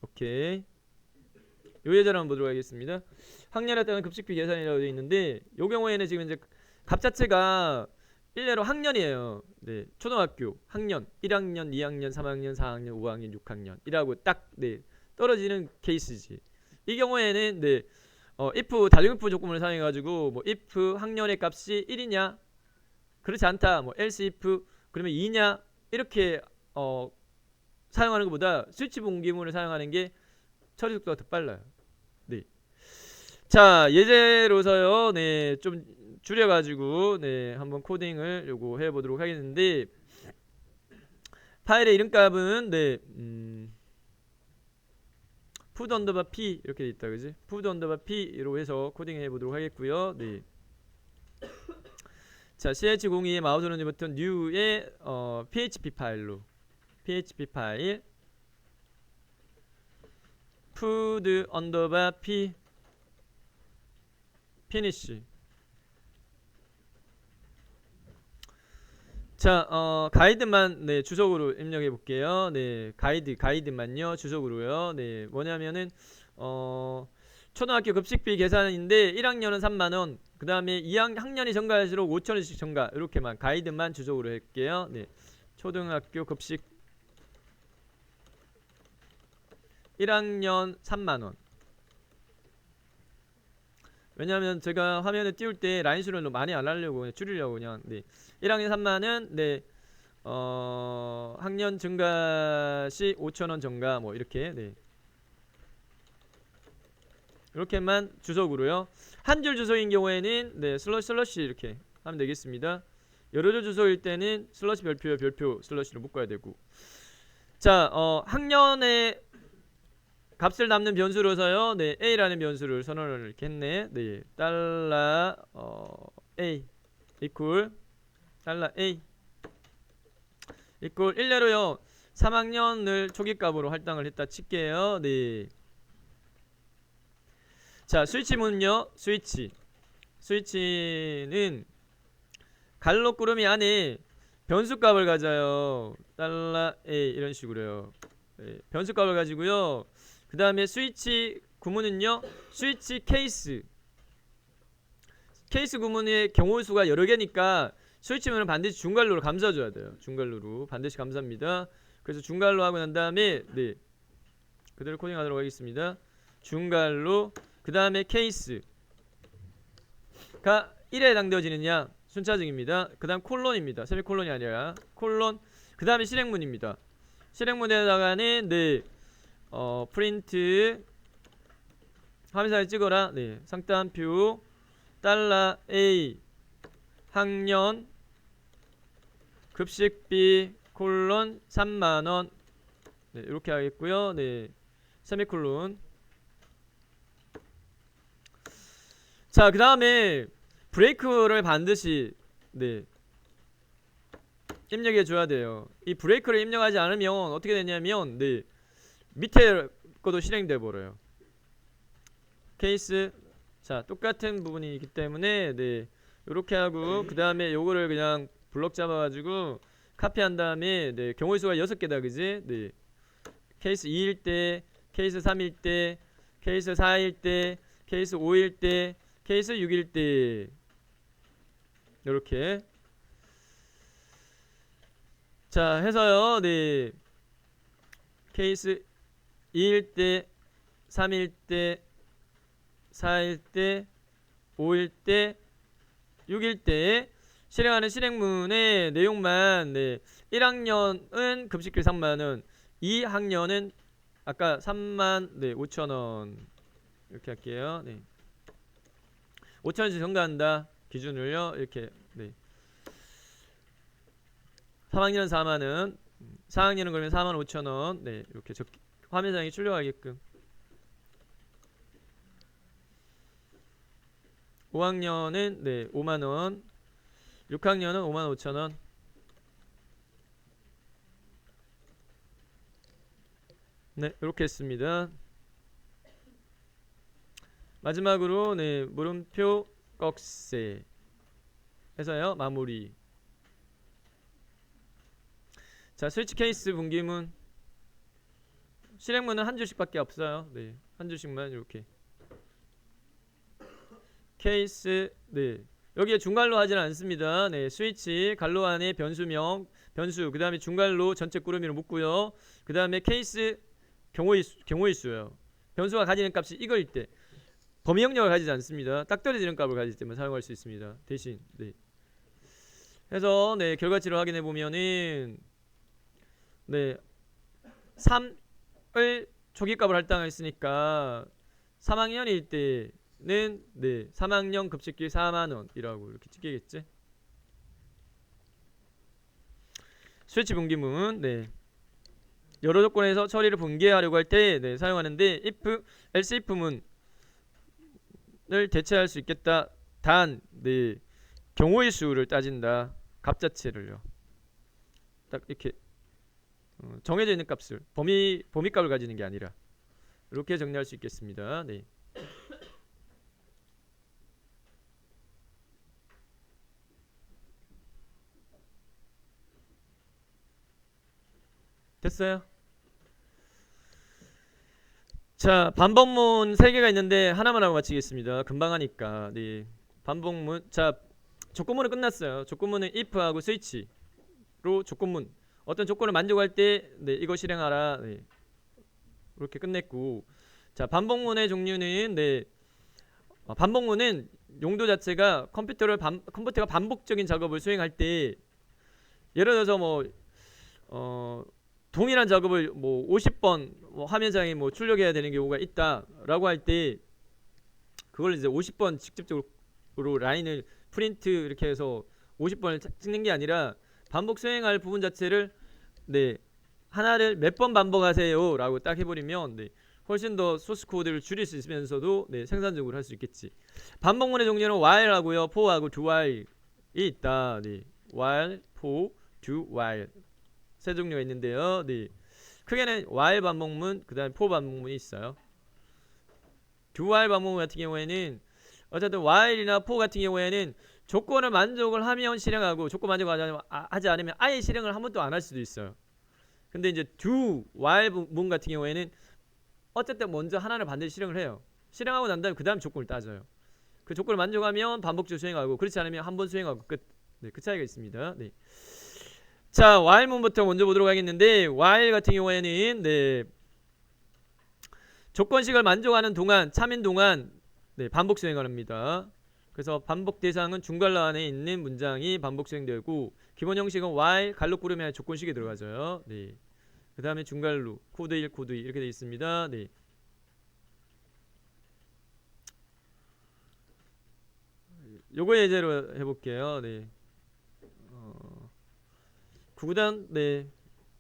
오케이 요 예제를 한번 보도록 하겠습니다. 학년에 따른 급식비 계산이라고 되어 있는데 요 경우에는 지금 이제 값 자체가 일례로 학년이에요. 네 초등학교 학년 1학년 2학년 3학년 4학년 5학년 6학년 이라고 딱 네 떨어지는 케이스지. 이 경우에는 네 if 다중 if 조건을 사용해 가지고 뭐 if 학년의 값이 1이냐 그렇지 않다 뭐 else if 그러면 2냐 이렇게 사용하는 것보다 스위치 분기문을 사용하는 게 처리 속도가 더 빨라요. 네. 자 예제로서요 네 좀 줄여가지고 네 한번 코딩을 요거 해보도록 하겠는데 파일의 이름값은 네 food underbar p 이렇게 돼 있다 그지? food underbar p로 해서 코딩 해보도록 하겠고요. 네. 자 ch02의 마우스 오른쪽 버튼 new의 php 파일로 php 파일 food underbar p finish. 자 가이드만 네 주석으로 입력해 볼게요. 네 가이드만요 주석으로요. 네 뭐냐면은 초등학교 급식비 계산인데 1학년은 3만원 그 다음에 2학년이 증가할수록 5천원씩 증가 이렇게만 가이드만 주석으로 할게요. 네 초등학교 급식 1학년 3만원. 왜냐면 제가 화면을 띄울 때 라인 수를 많이 안 하려고 그냥 줄이려고 그냥 네 1학년 3만원 네 학년 증가 시 5천원 증가 뭐 이렇게 네 이렇게만 주석으로요. 한 줄 주석인 경우에는 네 슬러시 이렇게 하면 되겠습니다. 여러 줄 주석일 때는 슬러시 별표 슬러시로 묶어야 되고. 자 학년의 값을 담는 변수로서요. 네 a라는 변수를 선언을 이렇게 했네. 네 달러 a 이퀄 달러 a 이퀄 일례로요 3학년을 초기값으로 할당을 했다 칠게요. 네. 자 스위치문요. 스위치는 갈로 꾸러미 안에 변수값을 가져요. 달러 a 이런 식으로요. 네, 변수값을 가지고요. 그 다음에 스위치 구문은요 스위치 케이스 구문의 경우 수가 여러 개니까 스위치문은 반드시 중괄로로 감싸줘야 돼요. 중괄로로 반드시 감쌉니다. 그래서 중괄로 하고 난 다음에 네 그대로 코딩하도록 하겠습니다. 중괄로 그 다음에 케이스가 1에 해당되어지느냐 순차적입니다. 그 다음 콜론입니다. 세미콜론이 아니라 콜론 그 다음에 실행문입니다. 실행문에다가는 네 프린트 화면상에 찍어라. 네 상따옴표 달러 a 학년 급식비 콜론 3만원 네 이렇게 하겠고요. 네 세미콜론. 자 그 다음에 브레이크를 반드시 네 입력해 줘야 돼요. 이 브레이크를 입력하지 않으면 어떻게 되냐면 네 밑에 것도 실행돼 버려요. 케이스 자 똑같은 부분이기 때문에 네 요렇게 하고 그 다음에 요거를 그냥 블럭 잡아가지고 카피한 다음에 네, 경우의 수가 6개다 그지? 네. 케이스 2일 때, 케이스 3일 때, 케이스 4일 때, 케이스 5일 때, 케이스 6일 때 이렇게 자 해서요. 네. 케이스 2일 때, 3일 때, 4일 때, 5일 때, 6일 때 실행하는 실행문의 내용만 네. 1학년은 급식비 3만원, 2학년은 아까 3만 네, 5천원 이렇게 할게요. 네. 5천원씩 증가한다. 기준을요. 이렇게 네. 3학년은 4만원, 4학년은 그러면 4만 5천원 네. 이렇게 화면상에 출력하게끔 5학년은 네, 5만원, 6학년은 5만 5천원 네, 이렇게 했습니다. 마지막으로 네, 물음표 꺽쇠 해서요. 마무리. 자, 스위치 케이스 분기문 실행문은 한 줄씩밖에 없어요. 네, 한 줄씩만 이렇게 케이스 네. 여기에 중괄로 하지는 않습니다. 네, 스위치 갈로 안에 변수명 변수 그 다음에 중괄로 전체 꾸러미로 묶고요. 그 다음에 케이스 경우의 수요. 변수가 가지는 값이 이거일 때 범위 영역을 가지지 않습니다. 딱 떨어지는 값을 가질 때만 사용할 수 있습니다. 대신 네. 해서 네, 결과치를 확인해 보면은 네, 3을 초기값을 할당했으니까 3학년일 때는 네, 3학년 급식비 4만원이라고 이렇게 찍겠지. 스위치 분기문 네. 여러 조건에서 처리를 분개하려고 할 때 네, 사용하는데 if, else if문을 대체할 수 있겠다. 단 네, 경우의 수를 따진다. 값 자체를요. 딱 이렇게 정해져 있는 값을 범위값을 가지는 게 아니라 이렇게 정리할 수 있겠습니다. 네. 됐어요? 자, 반복문 3개가 있는데 하나만 하고 마치겠습니다. 금방 하니까. 네. 반복문. 자, 조건문은 끝났어요. 조건문은 if하고 스위치로 조건문. 어떤 조건을 만족할 때 네, 이거 실행하라. 네. 이렇게 끝냈고. 자, 반복문의 종류는 네. 반복문은 용도 자체가 컴퓨터가 반복적인 작업을 수행할 때 예를 들어서 뭐 동일한 작업을 뭐 50번 뭐 화면상에 뭐 출력해야 되는 경우가 있다라고 할 때 그걸 이제 50번 직접적으로 라인을 프린트 이렇게 해서 50번을 찍는 게 아니라 반복 수행할 부분 자체를 네 하나를 몇 번 반복하세요라고 딱 해버리면 네 훨씬 더 소스 코드를 줄일 수 있으면서도 네 생산적으로 할 수 있겠지. 반복문의 종류는 while하고요, for하고 do while이 있다. 네 while, for, do while 세 종류가 있는데요. 네. 크게는 while 반복문, 그다음에 for 반복문이 있어요. do while 반복문 같은 경우에는 어쨌든 while이나 for 같은 경우에는 조건을 만족을 하면 실행하고 조건 만족하지 않으면 아예 실행을 한 번도 안 할 수도 있어요. 근데 이제 do while 문 같은 경우에는 어쨌든 먼저 하나를 반드시 실행을 해요. 실행하고 난 다음에 그 다음 조건을 따져요. 그 조건을 만족하면 반복적으로 수행하고 그렇지 않으면 한 번 수행하고 끝. 네, 그 차이가 있습니다. 네. 자, while문부터 먼저 보도록 하겠는데 while 같은 경우에는 네, 조건식을 만족하는 동안 참인 동안 네, 반복 수행을 합니다. 그래서 반복 대상은 중괄호 안에 있는 문장이 반복 수행되고 기본 형식은 while 갈로 꾸르면 조건식이 들어가죠. 네. 그 다음에 중괄호 코드 1 코드 2 이렇게 되어 있습니다. 네. 요거 예제로 해볼게요. 네. 9단 네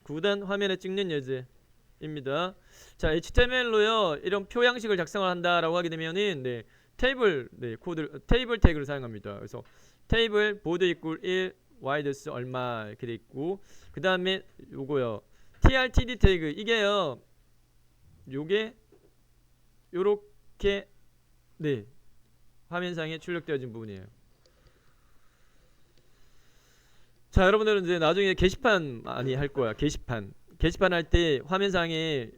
9단 화면에 찍는 예제입니다. 자, HTML로요 이런 표 양식을 작성을 한다라고 하게 되면은 네 테이블 네 코드 테이블 태그를 사용합니다. 그래서 테이블 보드 이퀄 1 와이드스 얼마 이렇게 돼 있고 그 다음에 요거요 trtd 태그 이게요 요게 요렇게 네 화면상에 출력되어진 부분이에요. 자, 여러분들은 이제 나중에 게시판 많이 할 거야. 게시판 할 때 화면상에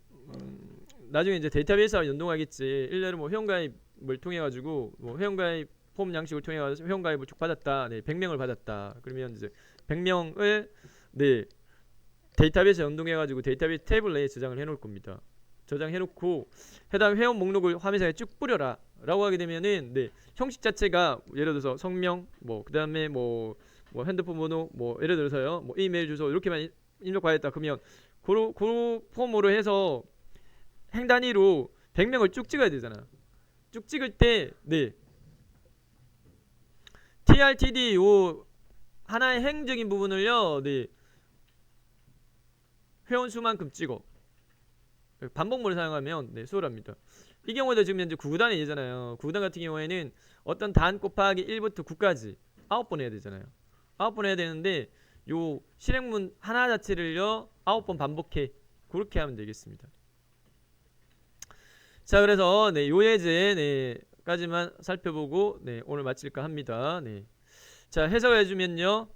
나중에 이제 데이터베이스와 연동하겠지. 일례로 뭐 회원가입을 통해 가지고 뭐 회원가입 폼 양식을 통해 가지고 회원가입을 쭉 받았다. 네, 100명을 받았다. 그러면 이제 100명을 네, 데이터베이스에 연동해 가지고 데이터베이스 테이블에 저장을 해 놓을 겁니다. 저장해 놓고 해당 회원 목록을 화면상에 쭉 뿌려라 라고 하게 되면은 네, 형식 자체가 예를 들어서 성명 뭐 그다음에 뭐 핸드폰 번호 뭐 예를 들어서요 뭐 이메일 주소 이렇게만 입력받았다 그러면 그 폼으로 해서 행 단위로 100명을 쭉 찍어야 되잖아. 쭉 찍을 때 네, TRTD 요 하나의 행적인 부분을요 네, 회원 수만큼 찍어 반복문을 사용하면 네, 수월합니다. 이 경우에도 지금 현재 9구단이 되잖아요. 9구단 같은 경우에는 어떤 단 곱하기 1부터 9까지 9번 해야 되잖아요. 9번 해야 되는데 요 실행문 하나 자체를요 9번 반복해. 그렇게 하면 되겠습니다. 자, 그래서 네, 요 예제 네, 까지만 살펴보고 네, 오늘 마칠까 합니다. 네. 자, 해석을 해주면요.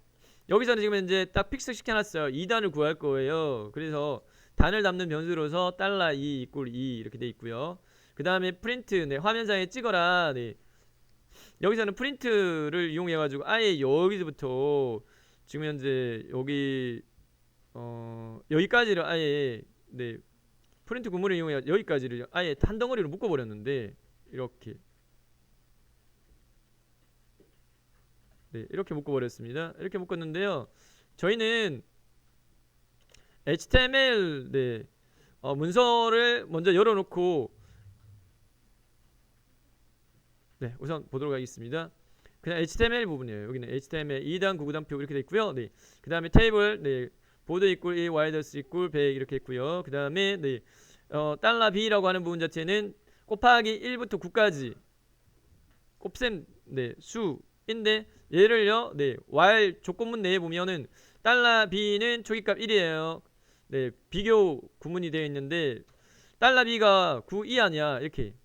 여기서는 지금 이제 딱 픽스 시켜놨어요. 2단을 구할 거예요. 그래서 단을 담는 변수로서 $2 = 2 이렇게 돼 있고요. 그 다음에 프린트 네, 화면상에 찍어라. 네. 여기서는 프린트를 이용해 가지고 아예 여기서부터 지금 현재 여기 여기까지를 아예 네, 프린트 구문을 이용해 여기까지를 아예 한 덩어리로 묶어 버렸는데 이렇게 네, 이렇게 묶어 버렸습니다. 이렇게 묶었는데요. 저희는 HTML 네, 문서를 먼저 열어놓고 네, 우선 보도록 하겠습니다. 그냥 HTML 부분이에요. 여기는 HTML 2단 9구단표 이렇게 돼 있고요. 네, 그 다음에 테이블 네, 보드 이퀄 1 와이더스 이퀄 100 이렇게 있고요. 그 다음에 네, $B라고 하는 부분 자체는 곱하기 1부터 9까지 곱셈 네, 수인데 얘를요 네, while 조건문 내에 보면은 $B는 초기값 1이에요. 네, 비교 구문이 되어 있는데 $B가 9 이하냐 이렇게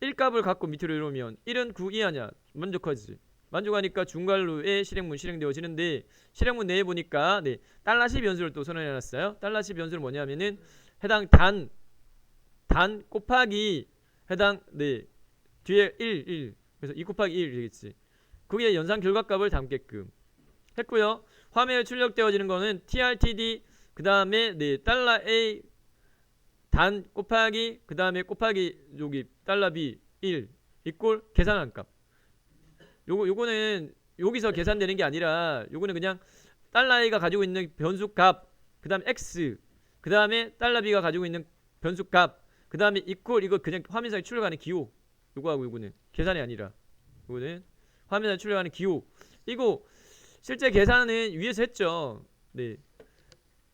1값을 갖고 밑으로 이러면 1은 9 이하냐 만족하지. 만족하니까 중괄호의 실행문 실행되어지는데 실행문 내에 보니까 네, $C 변수를 또 선언해놨어요. $C 변수는 뭐냐면은 해당 단 곱하기 해당 네, 뒤에 1 그래서 2 곱하기 1 되겠지. 그게 연산 결과값을 담게끔 했고요. 화면에 출력되어지는 거는 TRTD 그 다음에 네, $A 단 곱하기 그 다음에 곱하기 여기 $B 1 이꼴 계산한 값. 요거는 여기서 계산되는 게 아니라 요거는 그냥 $A가 가지고 있는 변수 값, 그 다음에 x, 그 다음에 $B가 가지고 있는 변수 값, 그 다음에 이꼴 이거 그냥 화면상에 출력하는 기호. 요거하고 요거는 계산이 아니라 요거는 화면상에 출력하는 기호. 이거 실제 계산은 위에서 했죠. 네.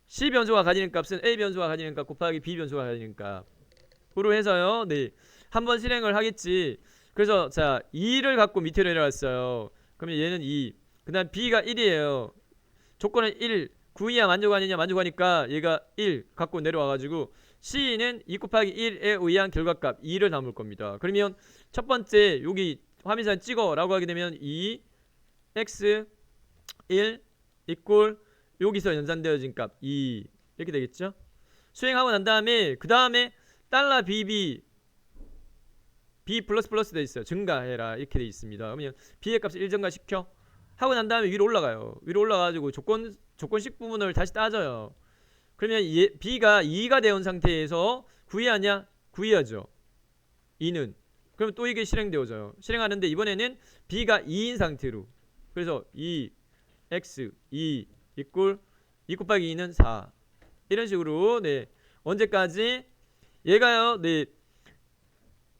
C 변수가 가지는 값은 A 변수가 가지는 값 곱하기 B 변수가 가지는 값으로 해서요. 네. 한번 실행을 하겠지. 그래서 자 2를 갖고 밑으로 내려왔어요. 그러면 얘는 2. 그 다음 B가 1이에요. 조건은 1. 9 이하 만족하느냐 만족하니까 얘가 1 갖고 내려와가지고 C는 2 곱하기 1에 의한 결과값 2를 담을 겁니다. 그러면 첫 번째 여기 화면상 찍어 라고 하게 되면 2 x 1 이꼴 여기서 연산되어진 값 2 이렇게 되겠죠. 수행하고 난 다음에 그 다음에 $BB B 플러스 플러스 돼 있어요. 증가해라 이렇게 돼 있습니다. 그러면 B의 값을 1 증가시켜 하고 난 다음에 위로 올라가요. 위로 올라가지고 조건식 부분을 다시 따져요. 그러면 B가 2가 되어 온 상태에서 구이하냐? 구이하죠. 2는 그럼 또 이게 실행되어져요. 실행하는데 이번에는 B가 2인 상태로 그래서 2 x 2 이꼴 2 곱하기 2는 4 이런 식으로 네 언제까지 얘가요 네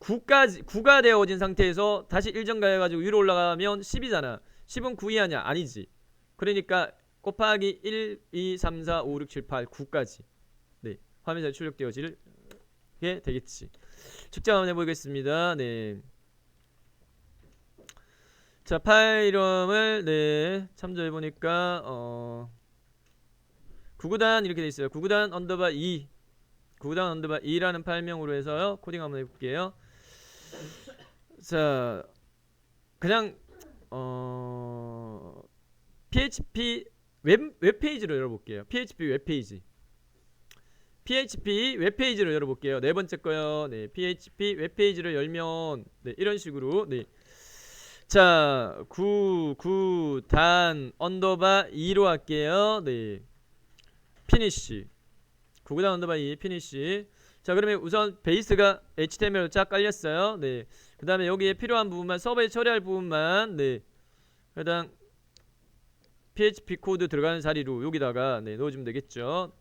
9가 되어진 상태에서 다시 1 증가해가지고 위로 올라가면 10이잖아. 10은 9 이하냐? 아니지. 그러니까 곱하기 1, 2, 3, 4, 5, 6, 7, 8, 9까지 네 화면에 출력되어지게 되겠지. 측정 한번 해보겠습니다. 네. 자 파일 이름을 네 참조해보니까 9구단 이렇게 돼있어요. 9구단 언더바 2 9구단 언더바 2라는 파일명으로 해서요 코딩 한번 해볼게요. 자 그냥 PHP 웹페이지로 열어볼게요. PHP 웹페이지. PHP 웹페이지로 열어볼게요. 네 번째 거요. 네, PHP 웹페이지를 열면 네, 이런 식으로 네. 자, 9단 언더바 2로 할게요. 네. 피니쉬. 9단 언더바 2 피니쉬. 자, 그러면 우선 베이스가 HTML로 쫙 깔렸어요. 네. 그다음에 여기에 필요한 부분만 서버에 처리할 부분만 네. 해당 PHP 코드 들어가는 자리로 여기다가 네, 넣어주면 되겠죠.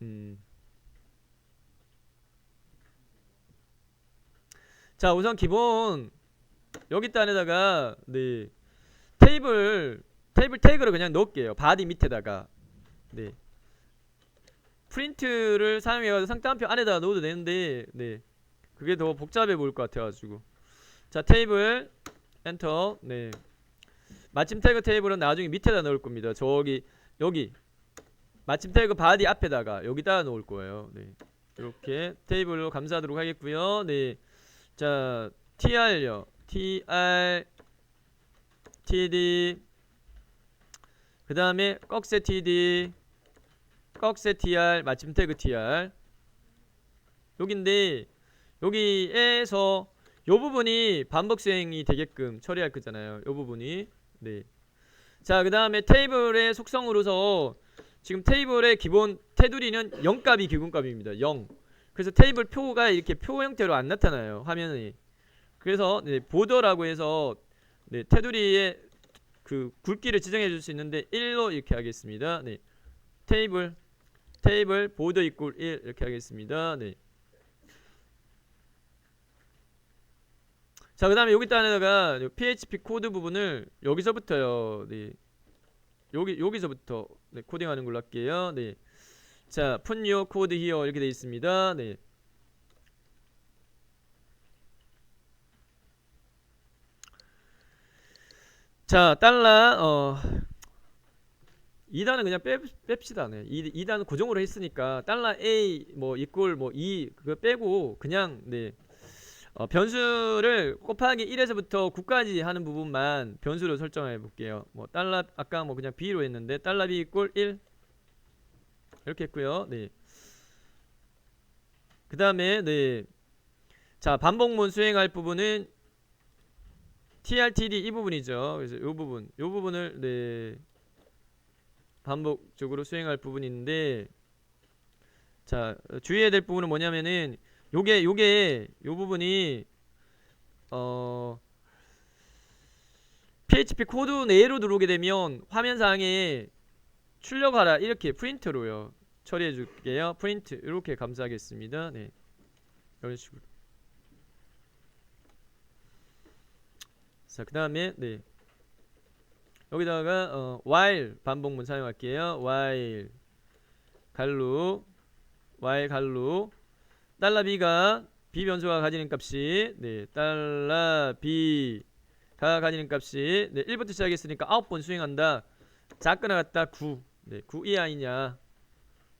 자, 우선 기본 여기다 안에다가 네, 테이블 태그를 그냥 넣을게요. 바디 밑에다가 네, 프린트를 사용해가지고 상따옴표 안에다가 넣어도 되는데 네, 그게 더 복잡해 보일 것 같아가지고 자, 테이블 엔터. 네, 마침 태그 테이블은 나중에 밑에다 넣을 겁니다. 저기 여기 마침 태그 바디 앞에다가 여기다가 넣을 거예요. 네, 이렇게 테이블로 감사하도록 하겠고요. 네, 자, tr요. tr td 그 다음에 꺽쇠 td 꺽쇠 tr 마침 태그 tr 여긴데 여기에서 요 부분이 반복 수행이 되게끔 처리할 거잖아요. 요 부분이 네. 자, 그 다음에 테이블의 속성으로서 지금 테이블의 기본 테두리는 0값이 기본값입니다. 0. 그래서 테이블 표가 이렇게 표 형태로 안 나타나요. 화면이. 그래서 네, 보더라고 해서 네, 테두리의 그 굵기를 지정해 줄 수 있는데 1로 이렇게 하겠습니다. 네. 테이블 보더 이퀄 1 이렇게 하겠습니다. 네. 자, 그 다음에 여기다 안에다가 PHP 코드 부분을 여기서부터요. 네. 여기서부터 네, 코딩하는 걸로 할게요. 네. 자, put your code here 이렇게 되어 있습니다. 네. 자, 달러 2단은 그냥 뺍시다. 네. 2단은 고정으로 했으니까 달러 A 뭐 이퀄 뭐 2 그거 빼고 그냥 네. 변수를 곱하기 1에서부터 9까지 하는 부분만 변수로 설정해 볼게요. 뭐 달러 아까 뭐 그냥 B로 했는데 달러 B 이퀄 1 이렇게 했고요. 네. 그 다음에 네. 자, 반복문 수행할 부분은 TRTD 이 부분이죠. 그래서 요 부분을 네. 반복적으로 수행할 부분인데 자, 주의해야 될 부분은 뭐냐면은 요게 요 부분이 PHP 코드 내로 들어오게 되면 화면상에 출력하라 이렇게 프린트로요 처리해 줄게요. 프린트 이렇게 감사하겠습니다. 네, 이런 식으로. 자, 그 다음에 네, 여기다가 while 반복문 사용할게요. while 갈루 달러 B가 B 변수가 가지는 값이 네, 달러 B가 가지는 값이 네, 1부터 시작했으니까 9번 수행한다. 작거나 같다 9. 네, 9 이하이냐?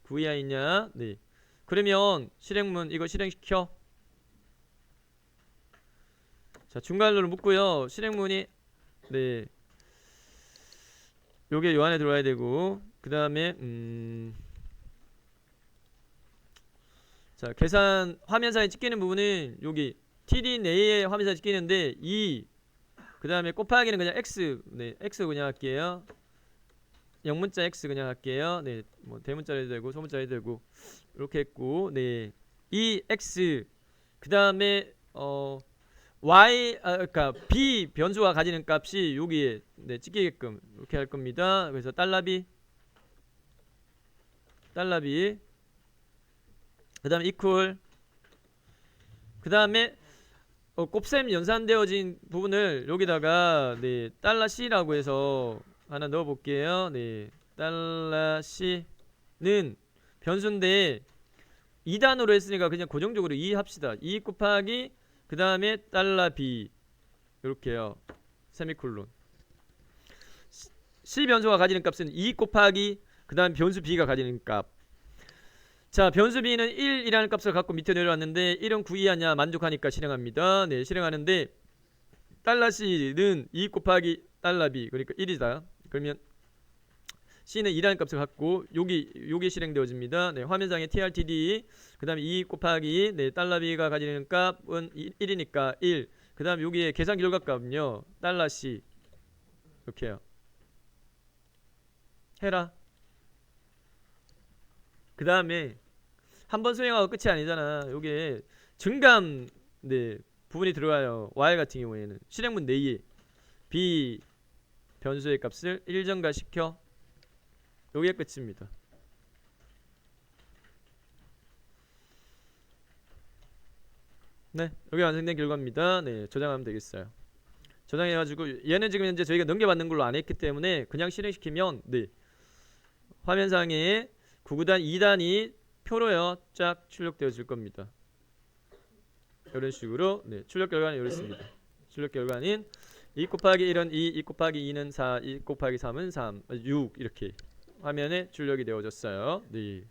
9 이하이냐? 네. 그러면 실행문 이거 실행시켜. 자, 중괄호를 묶고요. 실행문이 네. 요게 요 안에 들어와야 되고 그다음에 자, 계산 화면상에 찍히는 부분은 여기 TD 내에 화면상에 찍히는데 2 그 다음에 곱하기는 그냥 X 네, X 그냥 할게요. 영문자 X 그냥 할게요. 네, 뭐 대문자로 해도 되고 소문자로 해도 되고 이렇게 했고 네, 이 X 그 다음에 Y 그러니까 B 변수가 가지는 값이 여기에 네, 찍히게끔 이렇게 할 겁니다. 그래서 달러 B 그 다음에 equal 그 다음에 곱셈 연산되어진 부분을 여기다가 네, 달러 C라고 해서 하나 넣어 볼게요. 네, 달러 C는 변수인데 2단으로 했으니까 그냥 고정적으로 2 합시다. 2 곱하기 그 다음에 달러 B 이렇게요. 세미콜론. C 변수가 가지는 값은 2 곱하기 그 다음 변수 B가 가지는 값. 자, 변수 B는 1이라는 값을 갖고 밑에 내려왔는데 1은 9 이하냐 만족하니까 실행합니다. 네, 실행하는데 달러 C는 2 곱하기 달러 B 그러니까 1이다. 그러면 C는 2라는 값을 갖고 요게 실행되어집니다. 네, 화면상에 TRTD 그다음에 2 곱하기 네, $B가 가지는 값은 1이니까 1. 그다음 여기에 계산 결과 값은요. $C 이렇게 해요. 해라. 그다음에 한 번 수행하고 끝이 아니잖아. 요게 증감 네, 부분이 들어가요. y 같은 경우에는 실행문 내에 b 변수의 값을 1전가 시켜. 요게 끝입니다. 네, 여기 완성된 결과입니다. 네, 저장하면 되겠어요. 저장해가지고 얘는 지금 현재 저희가 넘겨받는 걸로 안 했기 때문에 그냥 실행시키면 네, 화면상에 9구단 2단이 표로요 쫙 출력되어질 겁니다. 이런 식으로 네, 출력 결과는 이렇습니다. 출력 결과는 2 곱하기 1은 2, 2 곱하기 2는 4, 2 곱하기 3은 3, 6 이렇게 화면에 출력이 되어졌어요. 네.